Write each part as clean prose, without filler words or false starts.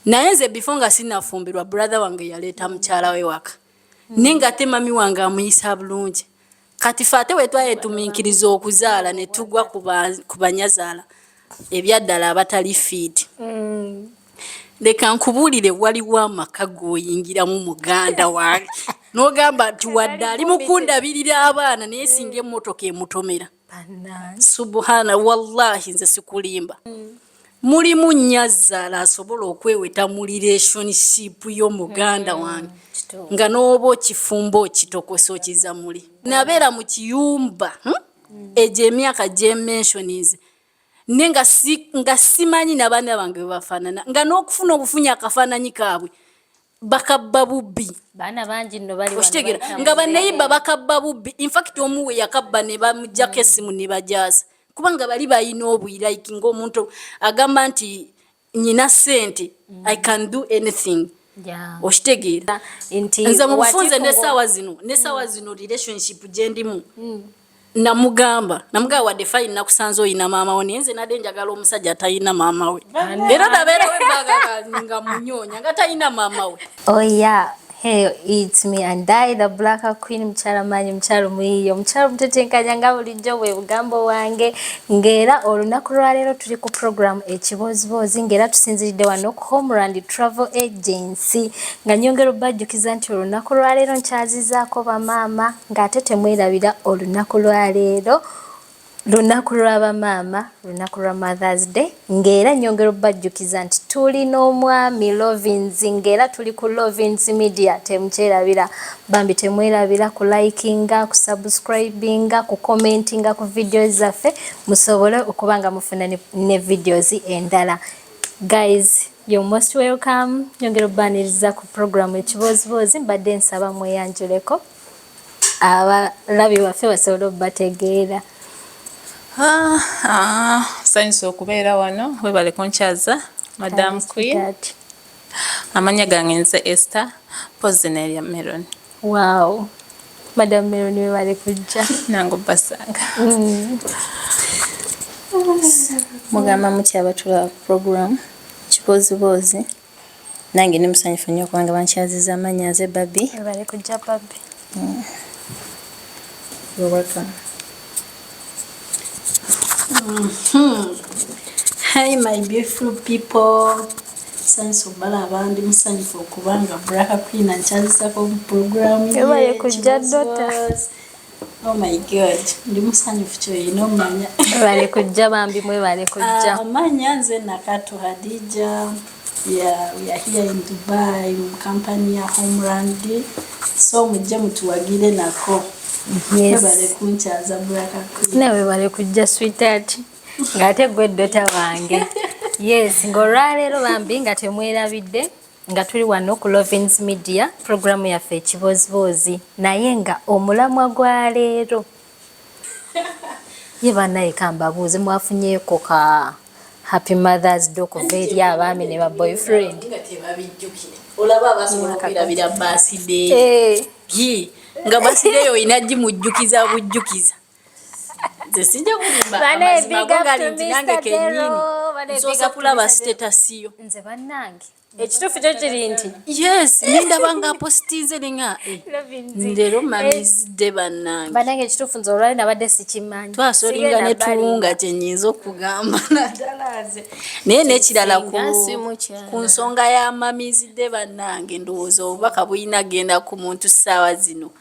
naye nze before nga sinafumbirwa brother wange yaleeta mukyala we waka nenga ate mami wange amuyisa bulungi kati fate we twayetuminkiriza okuzaala ne tugwa ku banyazaala ebyaddala abatali fit leka nkubuulire waliwo amaka g'oyingiramu muganda wange n'ogamba nti wadde ali mukundabirira abaana naye singa emmotoka emutomera subhana wallahi nze sikulimba mulimu nnyazaala asobola okweweta mu relationship y'omuganda wange nga n'oba okifumba okitokosa okiza muli nabeera mu kiyumba egyo emyaka gyemenshonize ne nga simanyi n'abaana bange bwe bafaanana nga n'okufuna obufunya akafaananyi kaabwe bakabba bubbi baana bangi nno bali okitegera nga bannayiba bakabba bubbi infact omu we yakabba ne bamuggyako essimu ne bajaasa kubanga bali balina obwiraiki ng'omuntu agamba nti nyina ssente I can do anything okitegeera nze mu bufunze n'essaawa zino relationship gye ndimu namugamba wadde fine nakusanze oyina maama we naye nze nadde njagala omusajja talina maama we era nabeerawo embaga nga munyoonya nga talina maama we. Oh yeah, hey, it's me and I, the Black Queen, mchala manyi, mchalo muhiyo, mchalo mtetenkanya nga bulijjo bwe bugambo wange, ngera olunaku lwaleero tuli ku program ekibozibozi ngera tusinziridde wano ku Homeland Travel Agency nga nyongero bajjukiza nti olunaku lwaleero nkyazizaako bamaama ng'ate temwerabira olunaku lwaleero lunaku lw'abamaama lunaku lwa Mother's Day ngera nyongero bajjukiza nti tuli n'omwami Lovins ngera tuli ku Lovins Media temukyerabira bambi temwerabira ku likinga ku subscribinga ku commentinga ku videos zaffe musobole okubanga mufuna ne videos endala. Guys, you're most welcome. Nyongero baniriza ku program ekibozibozi mbadde nsaba mweyanjuleko abalabi baffe basobole obbategeera. Sanyusa okubeera wano webale kunkyaza Madam Queen. Amanya gange nze Esther Pozinelya Meron. Wow, Madam Meron webale kujja nango basanga. Mugamba muti abatula program kibozibozi nange ne musanyufu nnyo kubanga bankyaziza amanya nze Baby. Webale kujja Baby. You're welcome. Hi my beautiful people. Sanso bala abandi musanyufu okubanga Black Queen ankyazisako mu program ye kujja dota. Oh my god, ndi musanyufu kyo omanya. Bale kujja bambi mwe bale kujja. Amanya nze Nakato Hadija. Yeah, we are here in Dubai, company ya Homeland. So mujje mutuwagire nako. Yes. Bale kunkyaza Black Queen. Nawe bale kujja sweetheart. Ngate gwe dota wange. Yes, ngolwaleero bambi nga temwerabidde nga tuli wano ku Lovins Media program yaffe ekibozibozi naye nga omulamwa gwa leero ye banaye kambabuuze mwafunyeeko ka Happy Mother's Day okuva eri abaami ne ba boyfriend nga tebabijjukire olaba abasobola okwirabira birthday nga birthday yo inajji mujjukiza bujjukiza nze sijja kulimba amazima gali nti nange kennyini nsoza kulaba status yo nze bannange ekituufu kyo kiri nti yes nindabanga postinze nenga ndero mamizde bannange ekituufu nze olwali nabadde sikimanyi twasolinga ne tulunga kyenyinza okugamba nadalaze naye n'ekirala ku nsonga ya mamizde bannange ndowooza obubaka buyina genda ku muntu ssaawa zino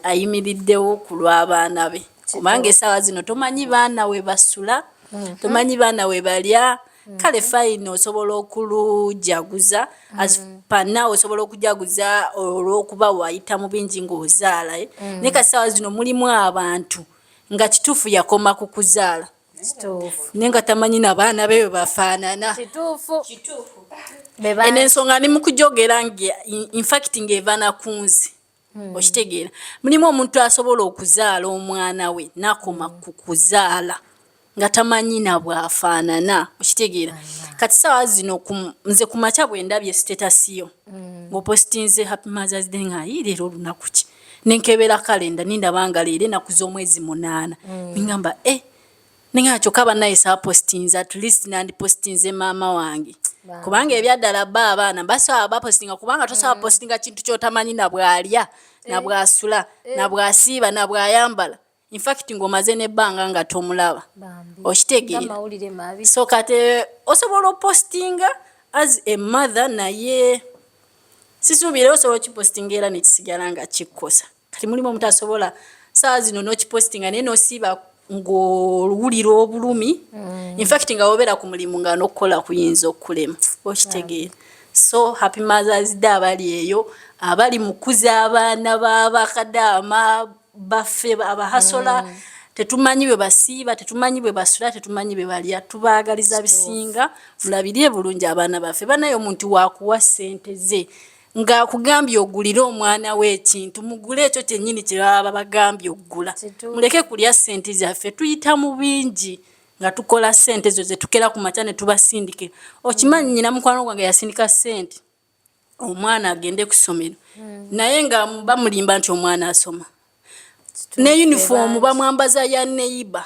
ayimiriddewo ku lw'abaana be kubanga essaawa zino tomanyi baana we basula tomanyi baana we balya kale fine osobola okulujaguza asipana osobola okujaguza olw'okuba wayita mu bingi ng'ozaala naye kasaawa zino mulimu abantu nga kituufu yakoma ku kuzaala naye nga tamanyi n'abaana be bwe bafaanana kituufu eno ensonga ni mu kujogera infact ng'eva nakunzi okitegeera mulimu omuntu asobola okuzaala omwana we nakoma ku kuzaala nga tamanyi na bwafaanana okitegeera kati ssaawa zino nze ku makya bwe ndabye status yo ng'opostinze Happy Mother's Day nga leero olunaku ki nenkebera kalenda nindabanga leero ennaku z'omwezi 8 ngamba nengakyo kaba naye saapostinze at least nandipostinze maama wange kubanga ebyaddala ba abaana basobola bapostinga kubanga tosobola postinga kintu kyotamanyi na bwalya na bwasula na bwasiiba na bwayambala in fact ng'omaze n'ebbanga nga tomulaba okitegeera so kate osobola opostinga as a mother naye sisuubire osobola okipostinga era nekisigala nga kikkosa kati mulimu omuntu asobola saa zino n'okipostinga naye n'osiiba ng'owulira obulumi in fact nga wobeera ku mulimu nga n'okukola kuyinza okukulema okitegeera so happy mothers day abali eyo abali mukuza abaana b'abakadaama baffe abahasola tetumanyi bwe basiiba tetumanyi bwe basula tetumanyi bwe balya tubaagaliza bisinga mulabirye bulungi abaana baffe banaye omuntu wakuwa ssente ze ng'akugambye ogulire omwana we ekintu mugule ekyo kyennyini kye baba bagambye okugula muleke kulya ssente zaffe tuyita mu bingi nga tukola ssente zo ze tukera ku makya ne tubasindikira okimanyi nnyina mukwano gwange yasindika ssente omwana agende ku ssomero naye nga bamulimba nti omwana asoma ne uniform bamwambaza ya neighbor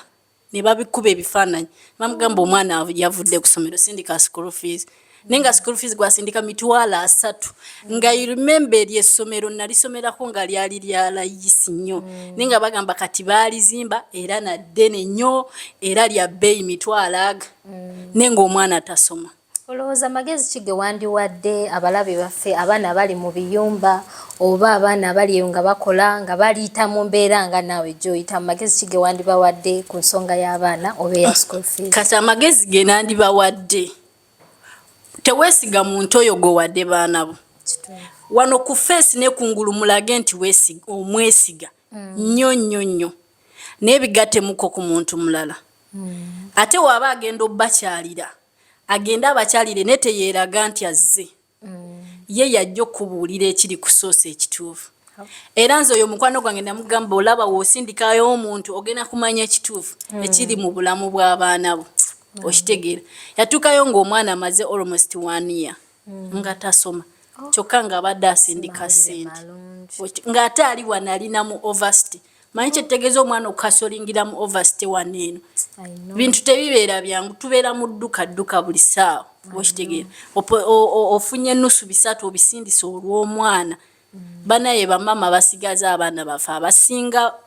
ne babikuba ebifaananyi bamugamba omwana yavudde ku ssomero sindika school fees nenga school fees gwasindika mitwalo 3 nga remember ery'essomero nalisomerako nga lyali lya layisi nnyo nenga bagamba kati baalizimba era naddene nnyo era lya bbeeyi mitwalo aga nenga omwana tasoma olowooza magezi ki ge wandiwadde abalabe baffe abaana bali mu biyumba oba abaana abali eyo nga bakola nga baliyita mu mbeera nga naawe gy'oyita magezi ki ge wandibawadde ku nsonga y'abaana oba eya school fees kati amagezi ge nandibawadde teweesiga muntu oyo gwewadde baana bo wano ku feesi ne kungulu mulage nti omwesiga nnyo n'ebigattemuko ku muntu mulala ate waaba agenda obbakyalira agenda abakyalire ne teyeeraga nti azze ye yajja okubuulira ekiri ku soosi ekituufu era nze oyo mukwano gwange namugamba olaba woosindikayo omuntu ogenda kumanya ekituufu ekiri mu bulamu bw'abaana bo okitegeera yatuukayo ng'omwana amaze almost 1 year nga tasoma kyokka ng'abadde asindika ssente ng'ate ali wano alina mu overcity manyi kyetegeeza omwana okukasolingira mu overcity wano eno bintu tebibeera byangu tubeera mu dduka buli ssaawa okitegeera ofunye ennusu 3 obisindisa olw'omwana banaye bamama basigaza abaana baffe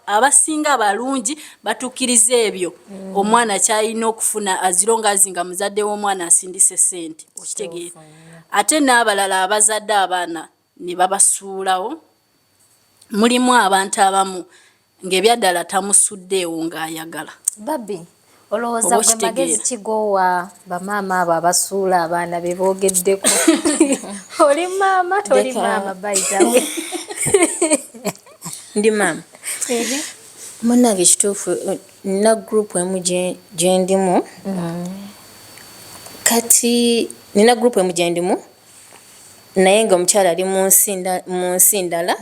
abasinga abalungi batuukiriza ebyo omwana kyalina okufuna azironga azinga muzadde w'omwana asindise ssente okitegeera ate n'abalala abazadde abaana ne babasuulawo mulimu abantu abamu ng'ebyaddala tamusuddeewo ng'ayagala babbi olowooza gwe magezi kigowa bamaama abo abasuula abaana be boogeddeko oli maama toli maama bayitawe ndi maama munnange ekituufu nina gurupu emu gye ndimu kati nina gurupu emu gye ndimu naye nga omukyala ali mu nsi ndala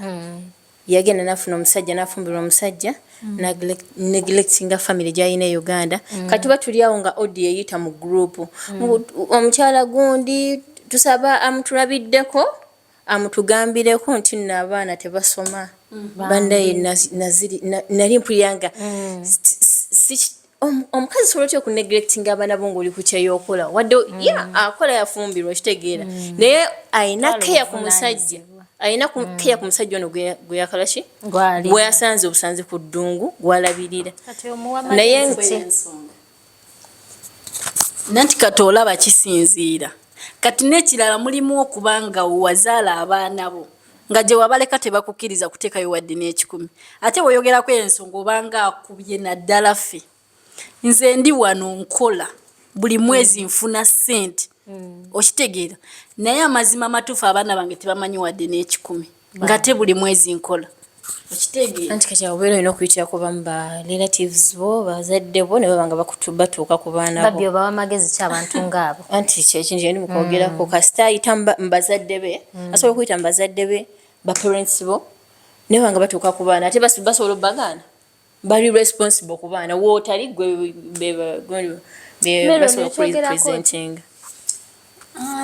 yagenda nafuna omusajja nafumbirwa omusajja neglectinga family gyalina e Uganda kati tuba tuli awo nga audio eyita mu group omukyala gundi tusaba amutulabiddeko amutugambireko nti nno abaana tebasoma bandaye nali mpuliranga omukazi sobola otya okuneglectinga abaana bo ng'oli ku kyeyokola wadde akola yafumbirwa kitegeera naye ayina keya ku musajja ayina keya ku musajja ono gwe yakola ki gwe yasanze obusanze ku ddungu gwalabirira naye nanti kati olaba kisinziira kati n'ekirala mulimu okuba nga wazaala abaana bo nga gye wabaleka tebakukkiriza kuteekayo wadde n'ekikumi ate weeyogerako ensonga obanga akubye naddala ffe nze ndi wano nkola buli mwezi nfuna ssente okitegeera naye amazima matuufu abaana bange tebamanyi wadde n'ekikumi nga te buli mwezi nkola okitegeera anti kati obeera olina okuyitira kuba mu ba relatives bo bazadde bo ne baba nga batuuka ku baana bo babbi obawa magezi ki abantu ng'abo anti kyekintu ndi mukwogerako kasita ayita mu bazadde be asobola okuyita mu bazadde be baparents bo ne baba nga batuuka ku baana ate basobola obbagaana bali responsible ku baana wootali gwe basobola okurepresenting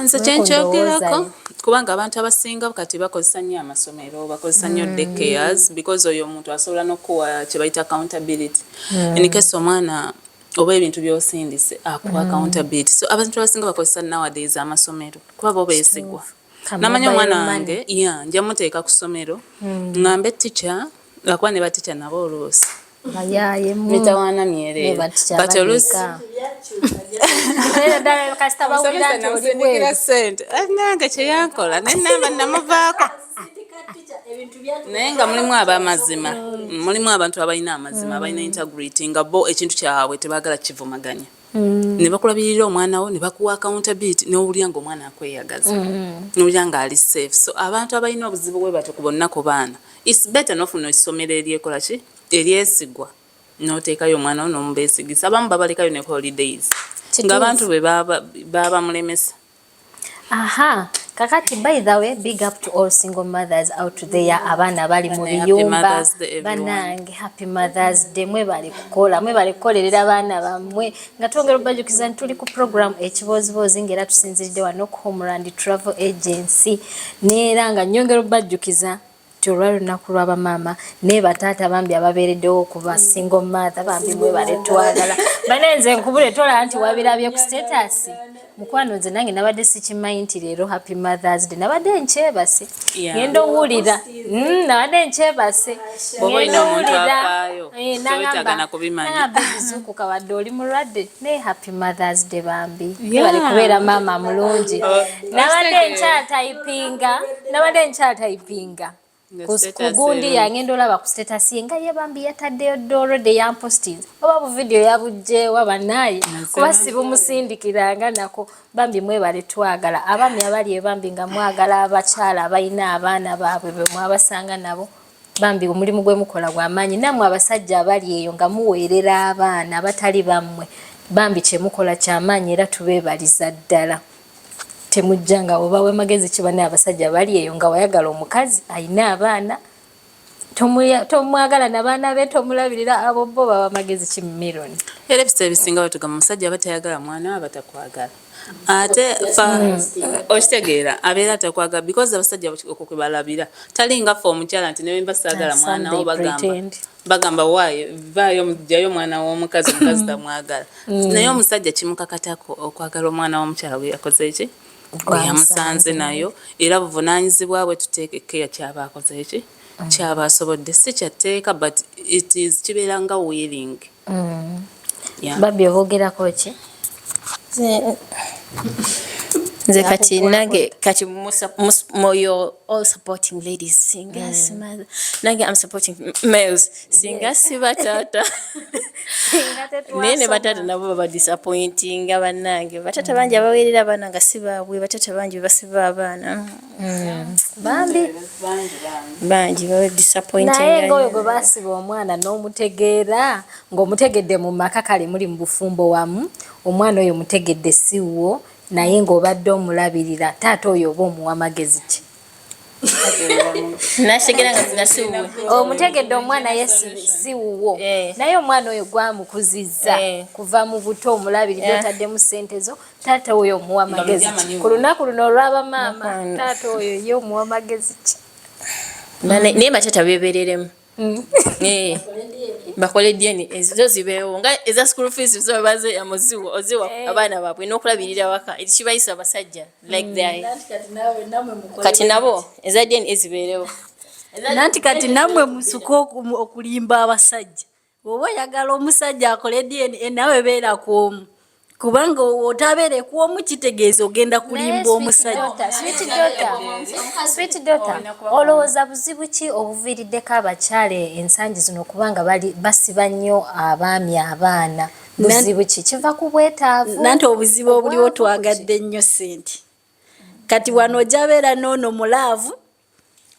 nze kyenkyogerako kubanga abantu abasinga kati bakozesa nnyo amasomero bakozesa nnyo daycares because oyo omuntu asobola n'okuwa kye bayita accountability in case omwana oba ebintu by'osindise akuwa accountability. So abantu abasinga bakozesa nowadays amasomero kuba bo beesigwa. Namanya omwana wange nja muteeka ku ssomero ngambe teacher akuba ne bateacher nabo oluusi mitawaana myerere but oluusi namusindikira ssente nange kyeyankola nenamba namuvaako naye nga mulimu ab'amazima mulimu abantu abalina amazima abalina integrity nga bo ekintu kyabwe tebaagala kivumaganya ne bakulabirira omwana wo ne bakuwa accountability n'owulira ng'omwana akweyagaza n'owulira ng'ali safe. So abantu abalina obuzibu bwe batyo ku bonna ku baana it's better n'ofuna essomero eryekola ki eryesigwa n'oteekayo omwana wo n'omubeesigisa. Abamu babalekayo ne holidays ng'abantu bwe baba mulemesa. Kakati, by the way, big up to all single mothers out there. Abana bali mu biyumba banange, happy Mother's Day. Mwe bali kukolerera abaana bammwe nga twongera obajukiza nti tuli ku program ekibozibozi ng'era tusinziridde wano ku Homeland Travel Agency neera nga nyongera obajukiza nti olw'olunaku lw'abamaama ne bataata bambi ababeereddewo okuba single mother bambi mwe bale twagala banenze nkubule tola nti wabirabye ku status mukwano nze nange nabadde sikimanyi nti leero happy Mother's Day nabadde nkyebase ngenda owulira nabadde nkyebase ngenda owulira nagamba bizuukuka wadde oli mulwadde ne happy Mother's Day bambi bali kubeera maama mulungi nabadde nkyatayipinga kugundi yangenda olaba ku status nga ye bambi yataddeyo download yampostinze oba bu video yabujjeewo abanaye kuba sibumusindikiranga nako bambi mwebale twagala abami abali ebambi nga mwagala abakyala abalina abaana baabwe bwe mwabasanga nabo bambi omulimu gwe mukola gw'amaanyi nammwe abasajja abali eyo nga muweerera abaana abatali bammwe bambi kye mukola ky'amaanyi era tubeebaliza ddala. Temujjanga oba we magezi kibane abasajja bali eyo nga wayagala omukazi ayina abaana tomwagala n'abaana be tomulabirira abo bo baba magezi kimmironi era ebisa ebisinga batugamba omusajja abatayagala mwana we abatakwagala ate okitegeera abeera atakwagala because abasajja okwo kwe balabira talinga ffe omukyala nti newe mbasaagala mwana wo bagamba waayo vaayo mujjayo mwana w'omukazi omukazi tamwagala naye omusajja kimukakatako okwagala omwana w'omukyala gwe yakoze eki yamusanze nayo era buvunaanyizibwa bwe tuteeke keya kyaba akoze eki kyaba asobodde si kyatteeka but it is kibeera nga willing. Babbi oboogerako ki nze kati nange kati you're all supporting ladies singers nange I'm supporting males singers batata nene batata nabo baba disappointing abanange batata bangi abaweerera abaana nga si baabwe batata bangi basiba abaana bangi baba disappointing naye ngoyo gwe basiba omwana n'omutegeera ng'omutegedde mu maka kale muli mu bufumbo wamu omwana oyo mutegedde siwo naye ng'obadde omulabirira taata oyo oba omuwa magezi ki nashegera nga zinasiwo omutegedde omwana ye si wuwo naye omwana oyo gwamukuzizza kuva mu buto omulabirira otaddemu ssente zo taata oyo omuwa magezi ki ku lunaku luno olw'abamaama taata oyo ye omuwa magezi ki naye batata beebereremu bakole DNA ezo zibeewo nga eza school fees zo baze amuziwo oziwa abaana baabwe n'okulabirira waka ekibayisa abasajja like that kati nabo eza DNA zibeerewo nanti kati namwe musuka okulimba abasajja oba oyagala omusajja akole DNA nawe beera kwomu kubanga otabeere kwomu kitegeeza ogenda kulimba omusajja. Sweet daughter olowooza buzibu ki obuviiriddeko abakyala ensangi zino kubanga basiba nnyo abaami abaana buzibu ki kiva ku bwetaavu nanti obuzibu obuliwo twagadde nnyo ssente kati wano ojabeera noono mulaavu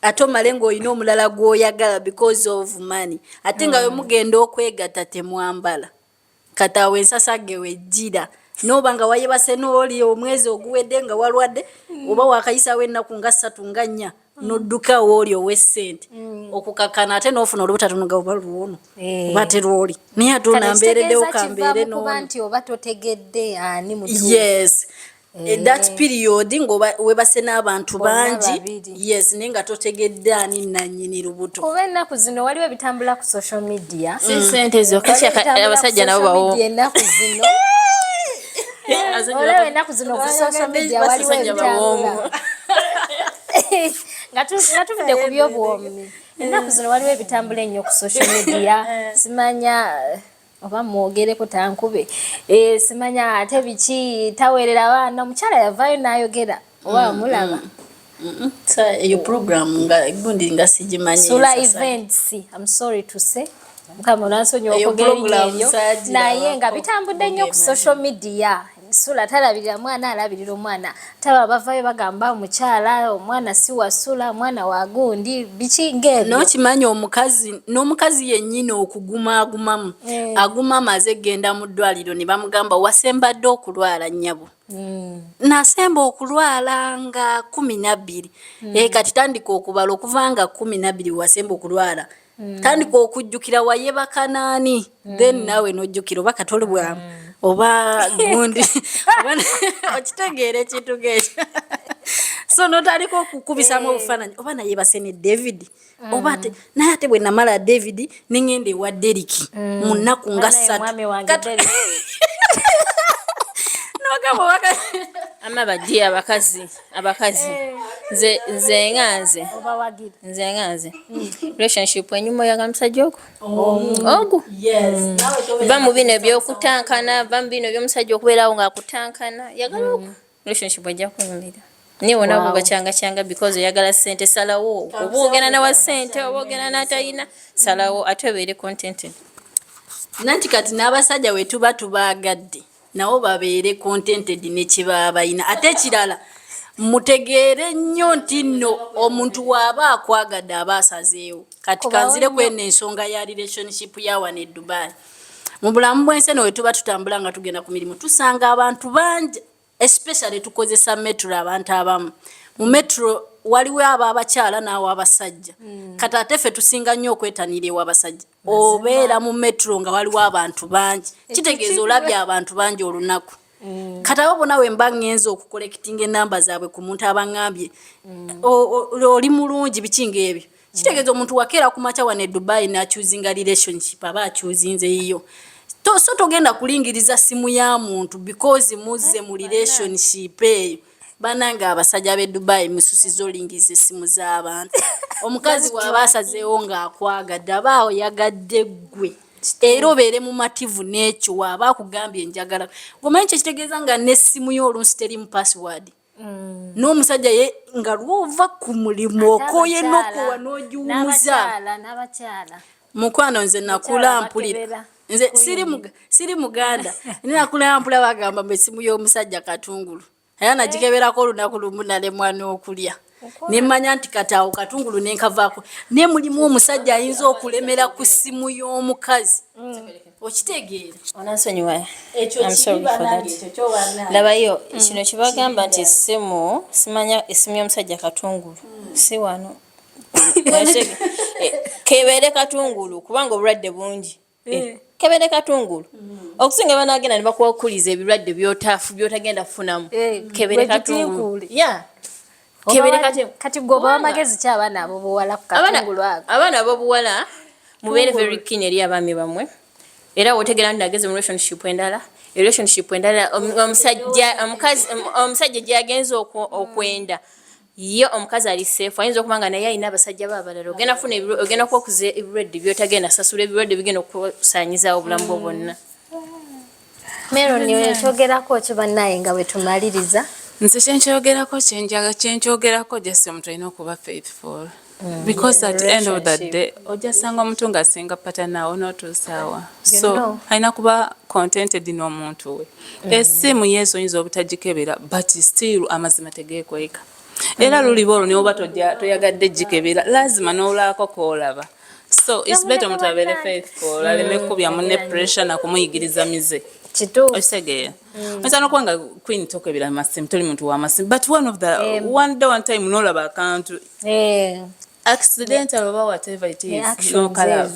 ate omale ng'olina omulala gw'oyagala because of money ate nga wemugenda okwegatta temwambala kati awo ensasage wejjira noba nga wayebase n'oli omwezi oguwedde nga walwadde oba wakayisawo ennaku nga 3 nga 4 n'odduka wooli ow'essente okukakana ate n'ofuna olubutatonoga oba lwono oba terwoli naye ate onambeereddewo kambeere kuba nti oba totegedde ani mutu yes that period ngoba webase n'abantu bangi babiri. yes nenga totegedde ani nannyini lubuto kuba ennaku zino waliwo ebitambula ku social media si sente zokka abasajja nabo bawo ennaku zino olaba ennaku zino ku social media waliwo ebitambula nga tuvudde ku by'obuwomi ennaku zino waliwo ebitambula ennyo ku social media simanya oba mwogereko tankube simanya ate biki taweerera abaana omukyala yavaayo n'ayogera oba mulaba eyo program nga gundi nga sigimanyi Sula events I'm sorry to say mukama nansonyiwa okwogera ebyo naye nga bitambudde nnyo ku social media Sula talabirira mwana alabirira omwana taba bavayo bagamba omukyala omwana si wasula mwana wa gundi biki ng'ebyo nokimanyi omukazi n'omukazi yennyini okugumagumamu aguma amaze genda mu ddwaliro ne bamugamba wasembadde okulwala nnyabo nasemba okulwala nga 12 kati tandika okubala okuva nga 12 wasemba okulwala tandika okujjukira wayebaka naani then nawe nojjukira oba katole bwamu oba gundi okitegeera ekintu gekyo so notandika okukubisamu obufaananyi oba nayebase ne David oba ate naye ate bwe namala David nengenda ewa Deriki mu nnaku nga 3 ama bajje abakazi nze nganze relationship enyuma ya musajja ogu ba mu bino byokutankana ba mu bino by'omusajja okubeerawo nga akutankana yagala ogu relationship ejja kunyumira niwo nabo bachanga because yagala sente salawo obogena na wa sente obogena na tayina salawo atwebere contented nanti kati n'abasajja wetu batubagadde nawo babeere contented ne kibabayina ate kirala mutegeere nnyo nti nno omuntu waaba akwagadde aba asazeewo kati kanzire kweno ensonga ya relationship yawa ne Dubai mu bulamu bw'ensi eno wetuba tutambula nga tugenda ku mirimu tusanga abantu bangi especially tukozesa metro abantu abamu mu metro waliwo abakyala n'awo abasajja kati ate ffe tusinga nnyo okwetanira ew'abasajja obeera mu metro nga waliwo abantu bangi kitegeeza olabye abantu bangi olunaku kati abo bonna wemba ngenza okukolekitinga enamba zaabwe ku muntu abaŋŋambye oli mulungi biki ng'ebyo kitegeeza omuntu wakeera ku makya wane Dubai n'akyuzinga relationship aba akyuzinze yiyo so togenda kulingiriza simu ya muntu because muzze mu relationship eyo bananga abasajja be Dubai mususizo lingize simu z'abantu omukazi wabasazeewo ng'akwagadde abaawo yagadde gwe era obeere mu mativu n'ekyo waaba akugambye njagala gomanyi kye kitegeeza nga n'essimu y'olunsi terimu password n'omusajja ye nga lwova ku mulimu okooye n'okowa n'ogiwumuza mukwano nze nakula mpulira nze siri muganda nakula mpula bagamba essimu y'omusajja katungulu era nagikeberako olunaku lumu nalemwa n'okulya nemanya nti kataawo katungulu nenkavaako ne mulimu omusajja ayinza okulemera ku ssimu y'omukazi okitegeera onansonyiwa labayo kino kibagamba nti essimu simanya essimu y'omusajja katungulu si wano kebeere katungulu kubanga obulwadde bungi kebere katungulu okusinga banagenda ne bakuwakuliza ebirwadde byotagenda kufunamu kebere katungulu kati gwe oba amagezi ki abaana abobuwala ku katungulu ako abaana abobuwala mubeere very keen eri abaami bamwe era wotegera nti nageze mu relationship endala omusajja gyagenza okwenda yo omukazi ali safe ayinza okuba nga naye alina abasajja baabalala ogenda kwokuza ebirwadde byotagenda sasula ebirwadde bigenda okusaanyizaawo obulamu bwo bwonna Meron kyogerako ki bannaye nga bwe tumaliriza nze kyenkyogerako just omuntu alina okuba faithful because at the end of the day ojasanga omuntu ng'asinga patana onootuusaawa so alina kuba contented n'omuntu we essimu yesu oyinza obutagikebera but still amazima tegeekweka era luliba olwo neoba toyagadde gikebera lazima n'olaako koolaba so it's better omuntu abeere faithful aleme kubya munne pressure nakumuyigiriza mize okitegeera oyinza n'okuba nga queen tokebera amasimu toli muntu w'amasimu but one day one time n'olaba akantu accidental oba whatever it is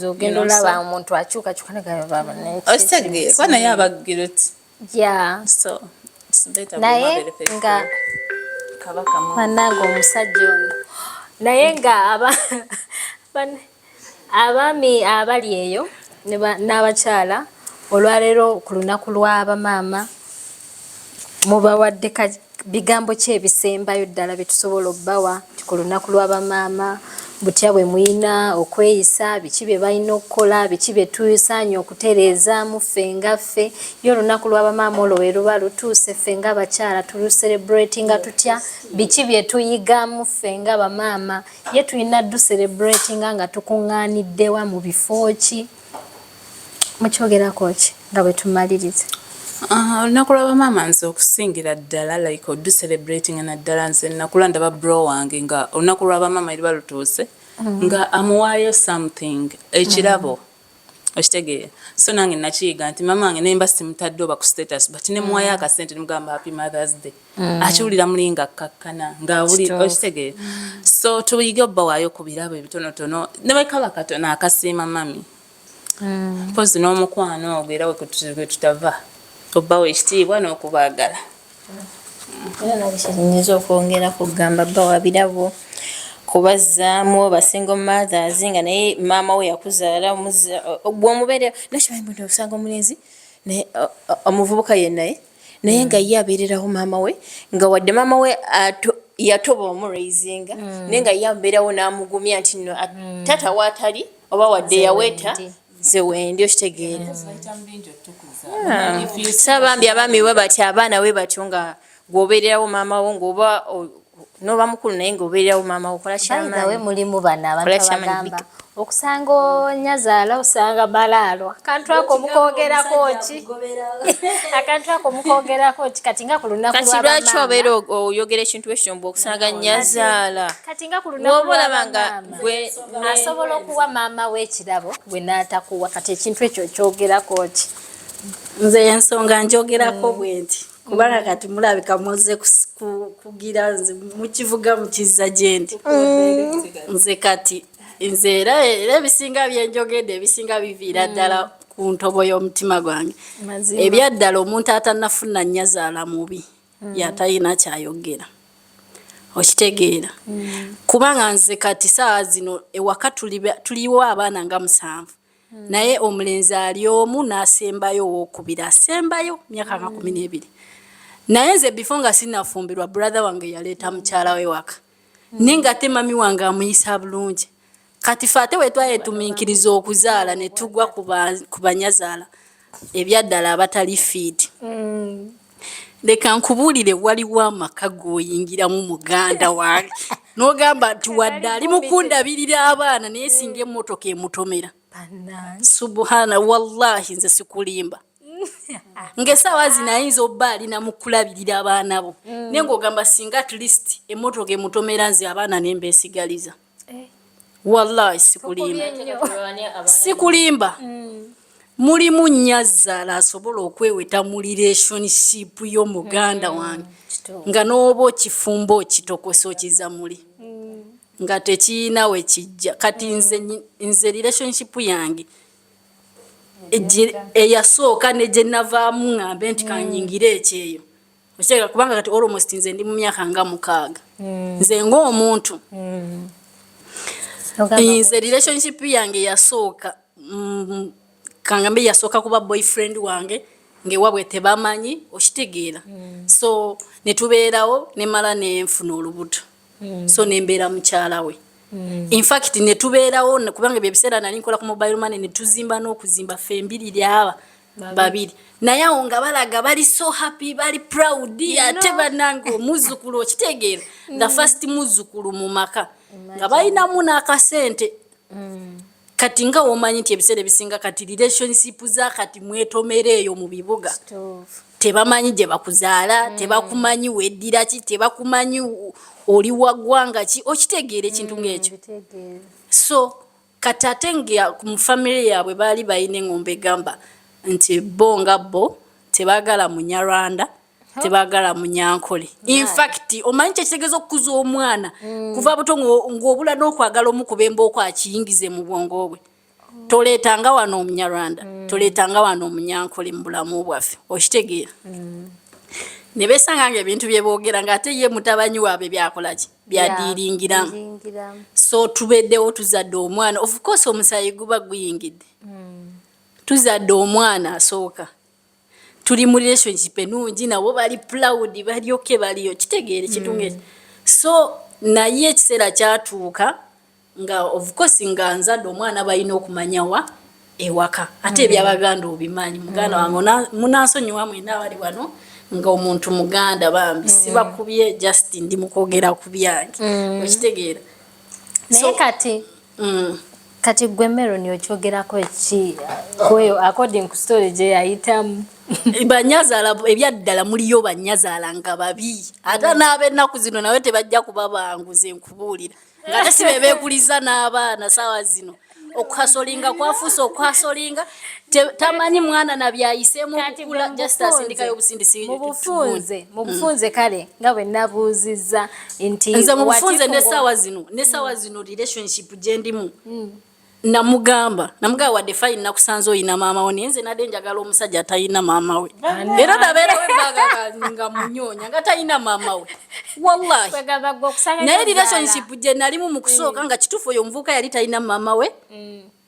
ogenda olaba omuntu akyukakyuka okitegeera kwa naye aba guilty yeah so naye nga bannange omusajja ono naye nga abaami abali eyo n'abakyala olwaleero ku lunaku lw'abamaama mubawadde bigambo ki ebisembayo ddala bye tusobola obbawa ku lunaku lw'abamaama butya bwe muyina okweyisa biki bye balina okukola biki bye tusaanye okutereezaamu ffe nga ffe ye olunaku lw'abamaama olwo we luba lutuuse ffe ng'abakyala tuluselebratinga tutya biki bye tuyigamu ffe ng'abamaama ye tulina duselebratinga nga tukuŋŋaaniddewa mu bifo ki mukyogerako ki nga bwe tumaliriza olunaku lw'abamaama nze okusingira ddala like odu celebrating naddala nze nakula ndaba bro wange nga olunaku lw'abamaama eriba lutuuse nga amuwaayo something ekirabo okitegeera so nange nakiyiga nti mama wange nemba simutadde oba ku status but nemuwaayo akasente nemugamba happy mothers day akiwulira mulinga kkakkana ngaawuli okitegeera so tuyige obbawaayo ku birabo ebitonotono ne bwekaba katono akasiima mami mpozi n'omukwano ogwo era we tutava obbawo ekitiibwa n'okubaagala era nabikiyinza okwongera kugamba bbawa birabo kubazzaamu basingle mothers nga naye maama we yakuzaala gwomubeere nakimanyi osanga omulenzi omuvubuka yennaye naye nga ye abeererawo maama we nga wadde maama we yatoba omuraisinga naye nga ye abeerawo n'amugumya nti no tata waatali oba wadde yaweeta nze wendi okitegeera sabambi abaami we bati abaana we batyo nga gwobeererawo maama wo ng'oba n'oba mukulu naye ng'obeererawo maama wo kola kyamaanyi we mulimu bano abantu abagamba okusanga onyazaala osanga balaalo akantu ako mukogerako ki akantu ako mukogerako ki kati nga ku lunaku kati lwaki obeera oyogera ekintu ekyo mbu okusanga nyazaala kati nga ku lunaku lwabanga gwe asobola okuwa maama we ekirabo gwe n'atakuwa kati ekintu ekyo kyogerako ki nze ensonga njogerako bwe nti kubanga kati mulabika muze kugira nze mukivuga mukizza gye ndi nze kati nze era ebisinga byenjogedde ebisinga biviira ddala ku ntobo y'omutima gwange ebyaddala omuntu atannafuna nnyazaala mubi yatalina kyayogera okitegeera kubanga nze kati saawa zino ewaka tuliwo abaana nga 7 naye omulenzi ali omu n'asembayo owokubiri asembayo myaka nga 12 naye nze before nga sinafumbirwa brother wange yaleeta mukyala we waka nenga ate mami wange amuyisa bulungi kati fate we twayetumiikiriza okuzaala ne tugwa ku banyazaala ebyaddala abatali fiiti leka nkubuulire waliwo amaka g'oyingiramu muganda wange n'ogamba nti wadde ali mukundabirira abaana naye singa emmotoka emutomera subhana wallahi nze sikulimba ng'essaawa zino ayinza obba alina mu kulabirira abaana bo naye ng'ogamba singa at least emmotoka emutomera nze abaana ne mbeesigaliza wallahi sikulimba mulimu nnyazaala asobola okweweta mu relationship y'omuganda wange nga n'oba okifumba okitokosa okiza muli nga tekiina we kijja kati nze relationship yange eyasooka ne gye navaamu ŋŋambe nti kanyingire ekyeyo okyega kubanga kati almost nze ndi mu myaka nga 6 nze ng'omuntu nze relationship yange yasooka kangambe yasooka kuba boyfriend wange ng'ewabwe tebamanyi okitegeera so ne tubeerawo ne mala nenfuna olubuto so ne mbeera mukyala we in fact ne tubeerawo kubanga ebyo ebiseera nali nkola ku mobile money ne tuzimba n'okuzimba ffe mbiri aba babiri naye awo nga balaga bali so happy bali proud ate bannange omuzzukulu okitegeera the first muzzukulu mu maka nga balinamu n'akasente kati nga omanyi nti ebiseera ebisinga kati relationship za kati mwetomera eyo mu bibuga tebamanyi gye bakuzaala tebakumanyi weddira ki tebakumanyi oli waggwanga ki okitegeera ekintu ng'ekyo so kati ate mu famire yaabwe baali balina eŋŋombe egamba nti bo nga bo tebaagala munyarwanda tebaagala munyankole in fact omanyi kyekitegeeza okukuza omwana kuva buto ng'obula n'okwagala omukuba embooko akiyingize mu bwongo bwe toleetanga wano omunyarwanda toleetanga wano omunyankole mu bulamu bwaffe okitegeera ne besanga ebintu bye boogera ng'ate ye mutabanyi waabwe byakola ki byadiringiramu. So tubeddewo tuzadde omwana, of course omusayi guba guyingidde. Tuzadde omwana asooka, tuli mu relationship ennungi, nabo bali proud, bali okay, baliyo kitegeere kitunge. So naye ekiseera kyatuuka nga of course nga nzadde omwana balina okumanyawa ewaka, ate ebyabaganda obimanyi. Muganda wange munansonyiwa mwena abali wano nga omuntu muganda bambi sibakubye just ndi mukogera ku byange okitegeera. Naye kati gwe Meron okyogerako ki kweyo according ku story gye yayitamu? Banyazaala ebyaddala muliyo banyazaala nga babi, ate n'ab'ennaku zino nawe tebajja kuba banguze nkubuulira nga tesibe beekuliza n'abaana saawa zino. Okuhasolinga kwafuusa okuhasolinga, tamanyi mwana nabyayiseemu okukula just asindikayo obusindisi. Mu bufunze kale nga bwe nabuuzizza nti nze mu bufunze n'essaawa zino relationship gye ndimu namugamba wadde fine nakusanze oyina maama we, naye nze nadde njagala omusajja atalina maama we, era nabeerawo embaga nga munyoonya nga talina maama we, wallahi. Naye relationship gye nalimu mu kusooka nga kituufu oyo omuvubuka yali talina maama we,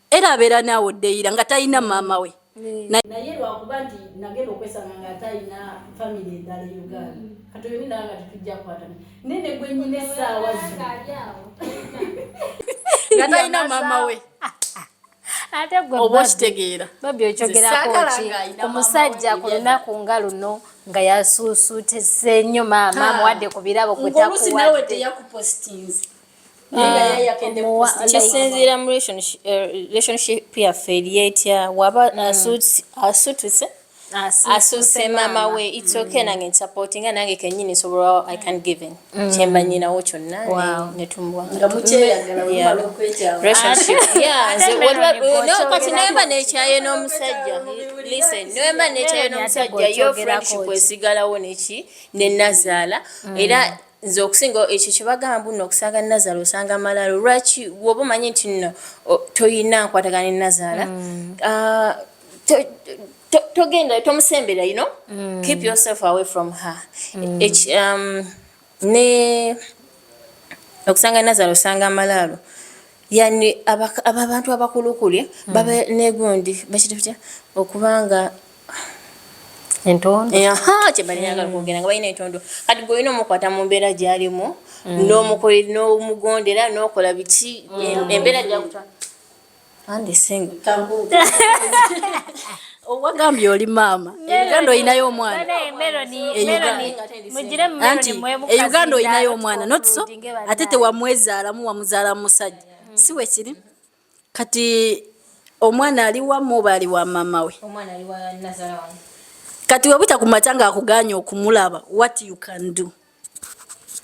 era abeera naawe oddeyira nga talina maama we. Naye lwakuba nti nagenda okwesanga nga talina family eddala e Uganda, kati oyo nindaba nga tetujja kukwatana nene gwe nnyina essaawa zino nga talina maama we. Ate gwe oba okitegeera babi okyogerako ki ku musajja ku lunaku nga luno nga yasuusuutese nnyo maama amuwadde ku birabo oluusi nawe teyakupostinze kisinziira mu relationship yaffe eri etya waba asuutuse asuuse maama we, it's okay nange nsupportinga nange kennyini nsobola I can give in kyemba nyinawo kyonna ne tumuwa nga mukyeyagala mumala okwetyawo kati newemba nekyayo n'omusajja listen newemba nekyayo n'omusajja yo friendship esigalawo neki ne Nazaala era nze okusinga ekyo kyebagamba buno okusanga Nazaala osanga malalo lwaki woba omanyi nti nno toyina nkwatagana ne Nazaala togenda tomusembera, you know, keep yourself away from her. Ne okusanga Nazaala osanga malalo, yani abantu abakulukulye baba negundi bakitufya okubanga entondo kyebalinaagala kwogera nga balina entondo kati gwe olina omukwata mu mbeera gy'alimu n'omugondera n'okola biki embeera gyakutwa andisinga owagambye oli maama Uganda oyinayo omwana anti Uganda oyinayo omwana not so ate tewamwezaalamu wamuzaala musajja si we kiri kati omwana ali wamu oba ali wa maama we kati webita kumaca nga akuganya okumulaba what you can do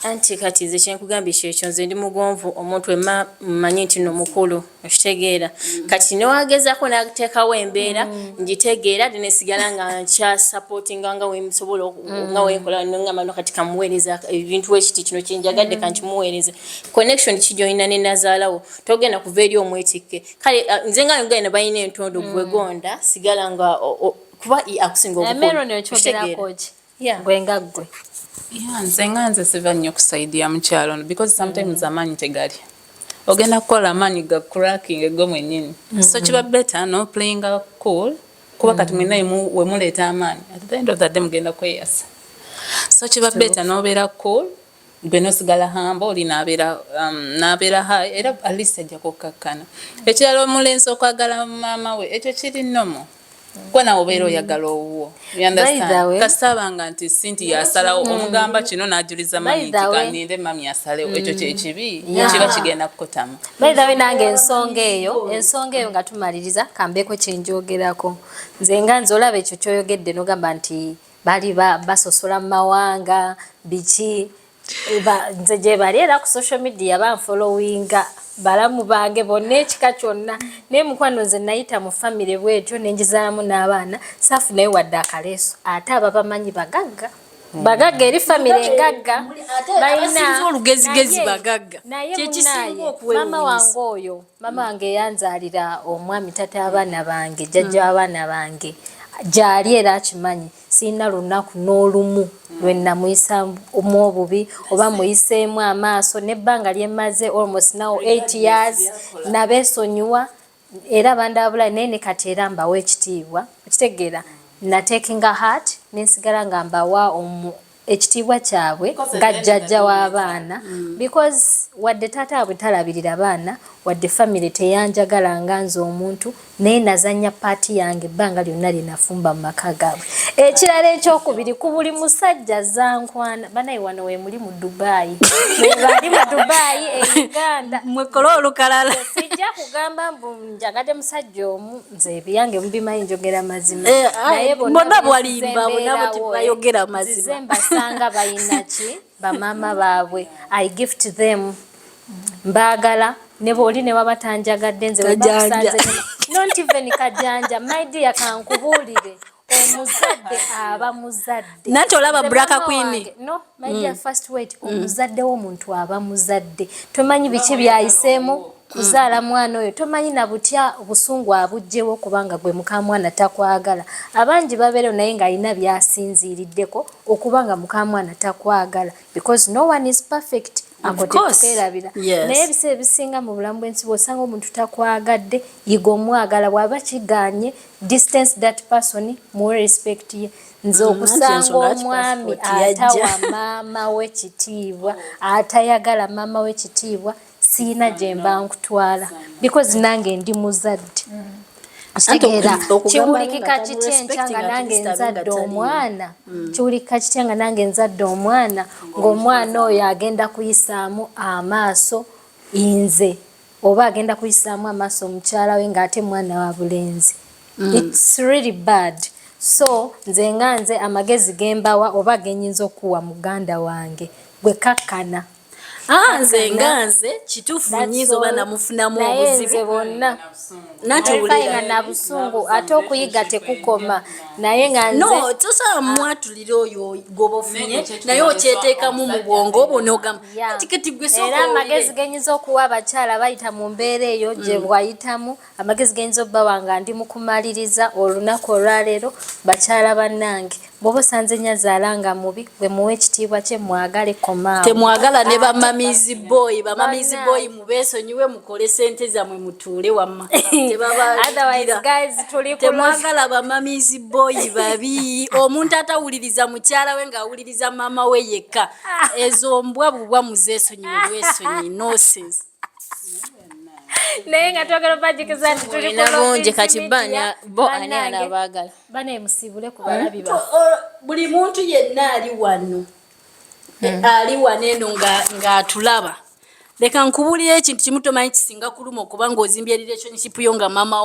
anti kati ze kyenkugambye kyekyo nze ndi mugonvu omuntu mmanyi nti no mukulu okitegeera kati newagezaako nateekawo embeera ngitegeera ate nesigala nga nkya supportinga nga wemusobola nga wenkola nongamba no kati kamuweereza ebintu wekiti kino kyenjagadde kankimuweereze connection kijoyina ne Nazaalawo togenda kuva eri omwetikke kale nze nga yongenda balina entondo gwegonda sigala nga kuba akusinga obukulu gwenga gwe nze siva nnyo kusaidia mukyalo because sometimes amaanyi tegali ogenda kukola amaanyi ga cracking ego mwennyini so kiba better no playing cool kuba kati mwena wemuleeta amaanyi at the end of the day mugenda kweyasa so kiba better nobeera cool gwe nosigala humble oli nabeera high era at least ajja kukakkana ekirala omulenzi okwagala maama we ekyo kiri nomo kwana obeera oyagala owuwo kasabanga nti sinti yasalawo omugamba kino n'ajuliza mami nti kaninde mami yasalewo ekyo kyekibi kiba kigenda kukotamu bayidawe nange ensonga eyo nga tumaliriza kambeeko kyenjogerako nze nga nze olaba ekyo kyoyogedde nogamba nti bali basosola mu mawanga biki nze gye bali era ku social media banfollowinga balamu bange bonna ekika kyonna naye mukwano nze nayita mu famire bwetyo nenjizaamu n'abaana saafu naye wadde akaleeso ate aba bamanyi bagagga eri famire engagga balina olugezigezi bagagga mama wange oyo mama wange yanzaalira omwami tata abaana bange jjajja abaana bange gyali era akimanyi sirina lunaku n'olumu lwe namuyisamu obubi oba muyiseemu amaaso n'ebbanga lyemaze almost now 8 years nabeesonyiwa era bandabula naye ne kati era mbawa ekitiibwa okitegeera natekinga heart nensigala nga mbawa ekitiibwa kyabwe nga jjajja w'abaana because wadde taata abwe talabirira baana wadde family teyanjagala nga nze omuntu naye nazanya paati yange ebbanga lyonna linafumba mu maka gaabwe. Ekirala ekyokubiri ku buli musajja zankwana banaye wano we muli mu Dubai bali mu Dubai e Uganda mwekola olukalala sijja kugamba mbu njagadde musajja omu nze ebyange mubimanyi njogera mazima naye bonna bwalimba bonna bayogera mazima mbasanga bayina ki bamama baabwe I gift them mbagala ne boli ne wabatanjagadde nze webasanze not even kajanja my dear kankubulire omuzadde aba muzadde nanti olaba Black Queen no my dear first wait omuzadde w'omuntu aba muzadde tomanyi biki byayiseemu kuzaala mwana oyo tomanyi na butya obusungu abujjewo kubanga gwe mukamwana takwagala abangi babeera naye nga alina byasinziiriddeko okubanga mukamwana takwagala because no one is perfect akotekerabira naye ebiseera ebisinga mu bulamu bw'ensi bw'osanga omuntu takwagadde yiga omwagala bw'aba kiganye distance that person more respect ye nze okusanga omwami atawa maama w'ekitiibwa atayagala maama w'ekitiibwa siina gye mba nkutwala because nange ndi muzadde kitegeera kiwulikika kitya enkya nga nange nzadde omwana kiwulikika kitya nga nange nzadde omwana ng'omwana oyo agenda kuyisaamu amaaso nze oba agenda kuyisaamu amaaso omukyala we ng'ate mwana wa bulenzi it's really bad so nze nga nze amagezi gembawa oba genyinza okuwa muganda wange gwe kakkana nze nganze kituufu nyizo bana mufunamu obuzibu bonna nga na busungu ate okuyiga tekukoma naye nga nze no tosa mwatulira oyo gobofunye naye okyeteekamu mu bwongo obwonogama tiketi gwe soko era amagezi genyiza okuwa abakyala bayita mu mbeera eyo gye bwayitamu amagezi genyiza obbawa nga ndi mu kumaliriza olunaku olwaleero bakyala bannange bw'oba osanze nnyazaala nga mubi gwe muwe ekitiibwa kye mwagale komaawo temwagala ne bamamizi boy mubeesonyiwe mukole sente zammwe mutuule wamma temwagala bamamizi boy babi omuntu atawuliriza mukyala we ng'awuliriza maama we yekka ezo mbwa bubwa muzeesonyiwe bwesonyi nonsense naye nga twagala bajikiza nti tuli bulungi kati banya bo ani anabaagala bana emusibule ku balabi ba buli muntu yenna ali wano eno ng'atulaba leka nkubulira ekintu kimu tomanyi kisinga kuluma okuba ng'ozimbye relationship yo nga maama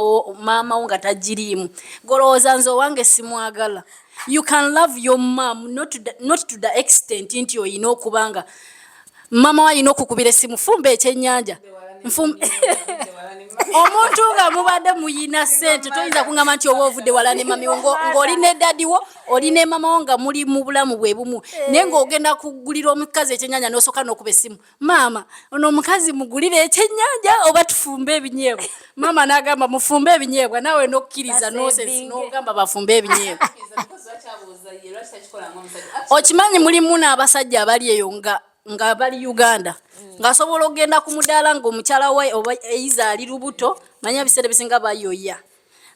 wo nga tagiriimu golowooza nze owange simwagala you can love your mom not to the extent nti oyina okubanga mama wa alina okukubira essimu fumba ekyennyanja omuntu nga mubadde muyina ssente toyinza kuŋŋamba nti oba ovudde wala ne mami wo ng'oli ne dadi wo oli ne mama wo nga muli mu bulamu bwe bumu naye ng'ogenda kugulira omukazi ekyennyanja n'osooka n'okuba essimu maama ono omukazi mugulire ekyennyanja oba tufumbe ebinyeebwa maama n'agamba mufumbe ebinyeebwa naawe n'okkiriza nosensi n'ogamba bafumbe ebinyeebwa okimanyi mulimu n'abasajja abali eyo nga bali Uganda ngasobola ogenda ku mudaala ng'omukyala we oba eiza ali lubuto manya biseera bisinga bayoya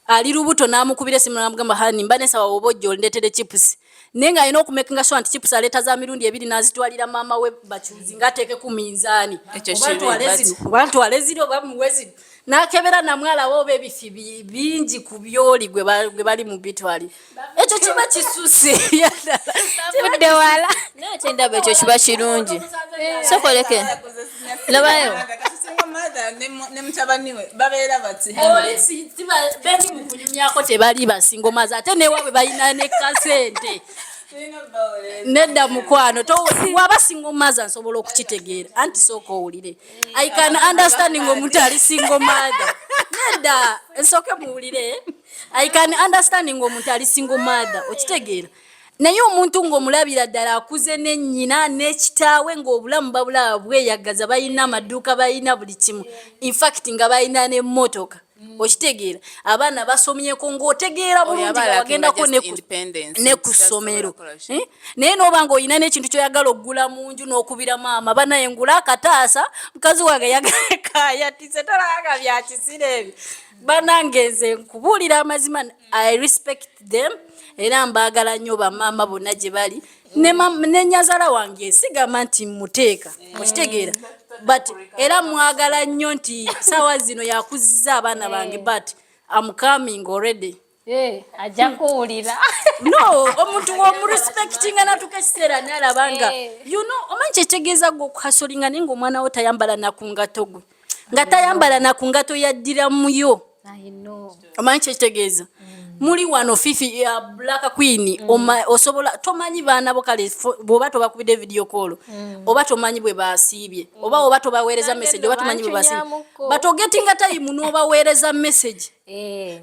ali lubuto n'amukubira essimu n'amugamba hani mba nesawa oba ojja ondeetere chipusi naye ng'alina okumakinga sure nti chipusi aleeta za mirundi ebiri n'azitwalira maama we bakyuzi ng'ateeke ku minzaani oba ntwale ziri oba muwe ziri n'akebera namwala we oba ebifi bingi ku byoli gwe bali mu bitwali ekyo kiba kisusse budde wala naye ate ndaba ekyo kiba kirungi sokoleke labayo ne mutabani we babeera bati bendi mu kunyumyako tebali basingomazi ate newaabwe balina ne kasente nedda mukwano waba singomazi nsobola okukitegeera anti sooka owulire I can understand ng'omuntu ali singomazi nedda nsooke muwulire I can understand ng'omuntu ali singomazi okitegeera naye omuntu ng'omulabira ddala akuze n'ennyina n'ekitaawe ng'obulamu babulaba bweyagaza balina amaduuka balina buli kimu in fact nga balina n'emmotoka okitegeera abaana basomyeko ng'otegeera bulungi nga wagendako ne ku ssomero naye n'obanga olina n'ekintu kyoyagala oggula mu nju n'okubira maama banaye ngula akataasa mukazi wange yagayatise tolaga byakisira ebyo banange nze nkubuulira amazima I respect them era mbaagala nnyo bamaama bonna gye bali ne nnyazala wange sigamba nti muteeka okitegeera but era mwagala nnyo nti sawa zino yakuzizza abaana bange but I'm coming already ajja kuwulira no omuntu w'omurespectinga natuka ekiseera nalabanga you know omanyi kyekitegeeza gwe okuhasolinga naye ng'omwana wo tayambala nakungato gwe nga tayambala nakungato yaddira muyo omanyi kyekitegeeza muli wano fifi ya Black Queen osobola tomanyi baana bo kale bw'oba tobakubidde video call oba tomanyi bwe basiibye oba tobaweereza message oba tomanyi bwe basiibye batogetinga time n'obaweereza message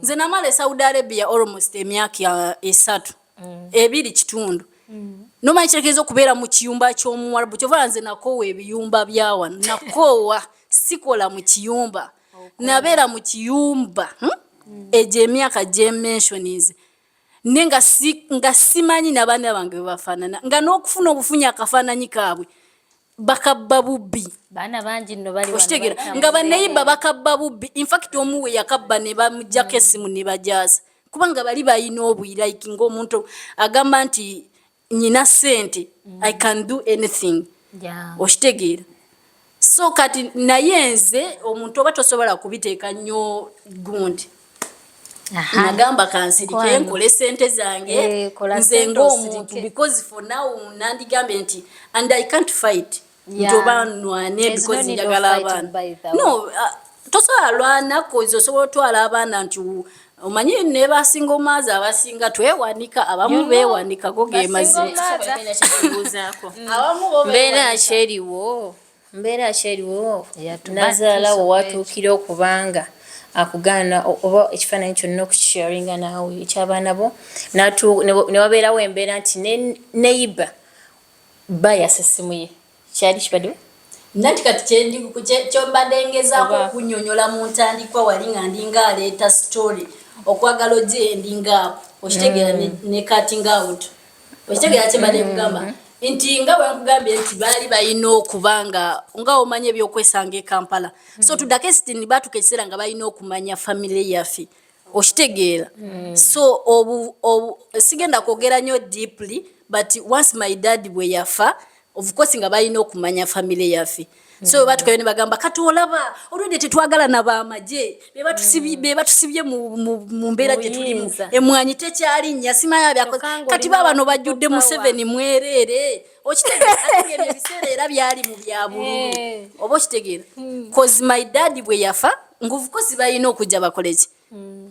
nze namala Saudi Arabia almost emyaka 3 2 kitundu nomanyi kitegeeza okubeera mu kiyumba ky'omuwarabu kyova nze nakoowa ebiyumba byawa nakoowa sikola mu kiyumba nabeera mu kiyumba eje emyaka gye mentions nga simanyi n'abaana bange bwe bafaanana nga n'okufuna obufunyi akafaananyi kaabwe bakabba bubbi baana bangi nno bali okitegeera nga bannayiba bakabba bubbi infact omuwe yakabba ne bamuggyako essimu ne bajaasa kubanga bali balina obwirayiki ng'omuntu agamba nti nyina ssente I can do anything okitegeera so kati naye nze omuntu oba tosobola kubiteeka nnyo gundi nagamba kansirike nkole sente zange nze ng'omuntu because for now nandigambye nti and I can't fight ntoba nwane because njagala abaana no tosobola lwana kozi osobola otwala abaana nti omanyi ne basinga omaazi abasinga twewanika abamu beewanikako ge mazima mbeera kyeriwo nazaala wewatuukira okubanga akugana oba ekifaananyi kyonna okukisharinga naawe ekyabaana bo ne wabeerawo embeera nti neyiba bayasa essimu ye kyali kibaddewo nati kati kyombadde ngezaako okunyonyola mu ntandikwa wali nga ndinga aleeta story okwagala ogyendinga okitegeera ne cutting out okitegeera kyembadde kugamba nti nga bwenkugambye nti baali balina okubanga nga omanya ebyokwesanga e Kampala so to the extent baatuka ekiseera nga balina okumanya family yaffe okitegeera so sigenda kwogera nnyo deeply but once my dad bwe yafa of course nga balina okumanya family yaffe so batukayo ne bagamba kati olaba olwedde tetwagala n'abaamaje be batusibye mu mbeera gye tulimu emwanyi tekyalinnya simanya byakoze kati babano bajjudde mu 7 mwereere okitegeera ebiseera era byali mu bya bululu oba okitegeera cause my dad bwe yafa nguvu kozi balina okujja bakoleki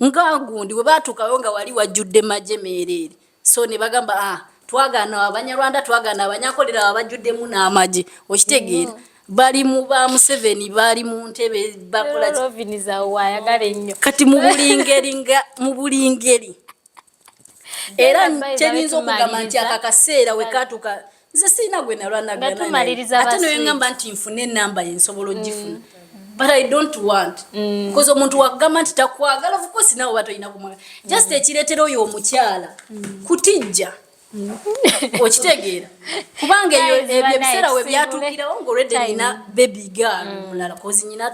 nga gundi bwe baatukayo nga wali wajjudde maje meereere so ne bagamba twagana abanyarwanda twagana abanyakolera abajjuddemu n'amaje okitegeera bali mu ba Museveni bali mu ntebe bakola loviniza wayagala ennyo kati mu bulingeri era kyeyinza okugamba nti akakaseera wekatuka nze siina gwe nalwanagana ate naye ngamba nti nfune enamba yensobola ogifuna but I don't want because omuntu wagamba nti takwagala of course nawe batolina kumwagala just ekireetera oyo omukyala kutijja okitegeera kubanga ebyo ebiseera we byatuukirawo ng'olwedde nina baby girl mulala kozi nyina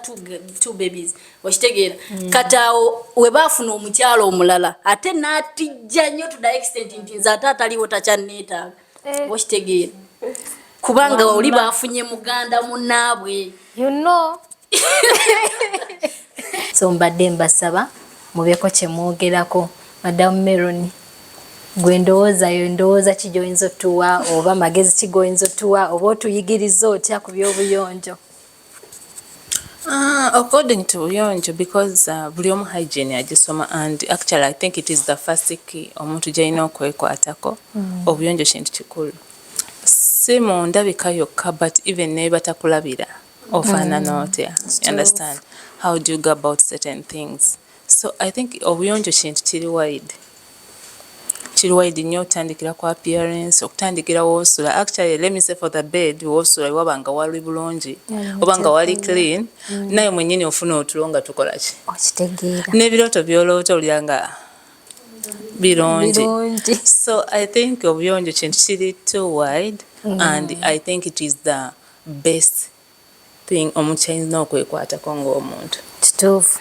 two babies okitegeera kati awo we baafuna omukyala omulala ate n'atijja nnyo to the extent nti nze ate ataliwo takyanneetaaga okitegeera kubanga oli baafunye muganda munnaabwe so mbadde mbasaba mubeeko kye mwogerako Madam Meron gwe ndowooza ki gy'oyinza otuwa oba magezi ki g'oyinza otuwa oba otuyigiriza otya ku by'obuyonjo according to buyonjo because buli omu hygiene agisoma and actually I think it is the first key omuntu gy'alina okwekwatako obuyonjo kintu kikulu si mu ndabika yokka but even ne batakulabira ofaanana otya you understand how do you go about certain things so I think obuyonjo kintu kiri wide kiri wide nnyo okutandikira ku appearance okutandikira woosula actually let me say for the bed woosula waba nga wali bulungi oba nga wali clean naye mwennyini ofuna otulo nga tukola ki okitegeera n'ebirooto by'oloota olya nga birungi so I think obuyonjo kintu kiri too wide and I think it is the best thing omuntu alina okwekwatako ng'omuntu kituufu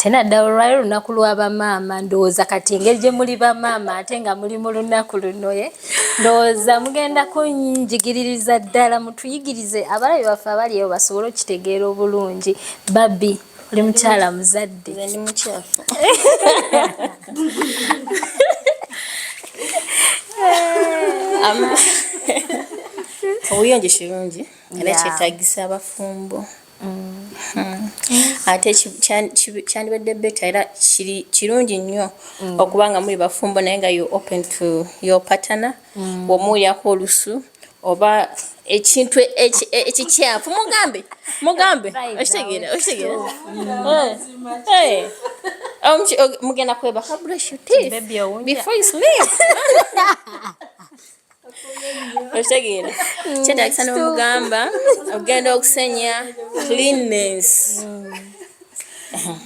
ate naddala olwali lunaku lw'abamaama ndowooza kati engeri gye muli bamaama ate nga muli mu lunaku luno ye ndowooza mugenda kunjigiririza ddala mutuyigirize abalabi baffe abaliyo basobole okitegeera obulungi babbi oli mukyala muzadde ndi mukyafu obuyonjo kirungi era kyetaagisa abafumbo ate kyandibadde beta era kirungi nnyo okubanga muli bafumbo naye nga you open to your partner bw'omuwulyako olusu oba ekintu ekikyafu mugambe okitegeera mugenda kwebaka brush your teeth before you sleep okitegeera kyetaagisa n'omugamba ogenda okusenya cleanness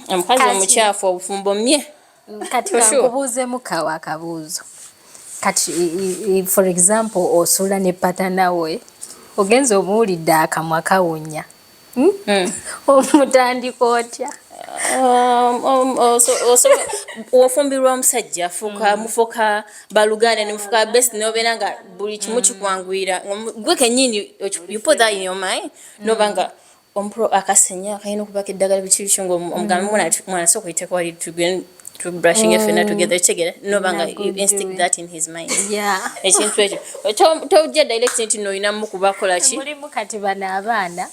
omukazi omukyafu obufumbo mye kati kankubuuzemu kawa akabuuzo kati for example osula ne patana we ogenza omuwulidde akamwa kawonya omutandika otya ofumbirwa omusajja mufuka baluganda nemufuka best nobeera nga buli kimu kikwanguyira gwe kenyini you put that in your mind noba nga ompro akasenya akayina okubaka eddagala bikirikyo ngaomugambi mwana soka oyiteko wali to brushing your fena together together noba nga you instinct that in his mind ekintu ekyo tojja direct nti noyina mukubakola ki mulimu kati bano abaana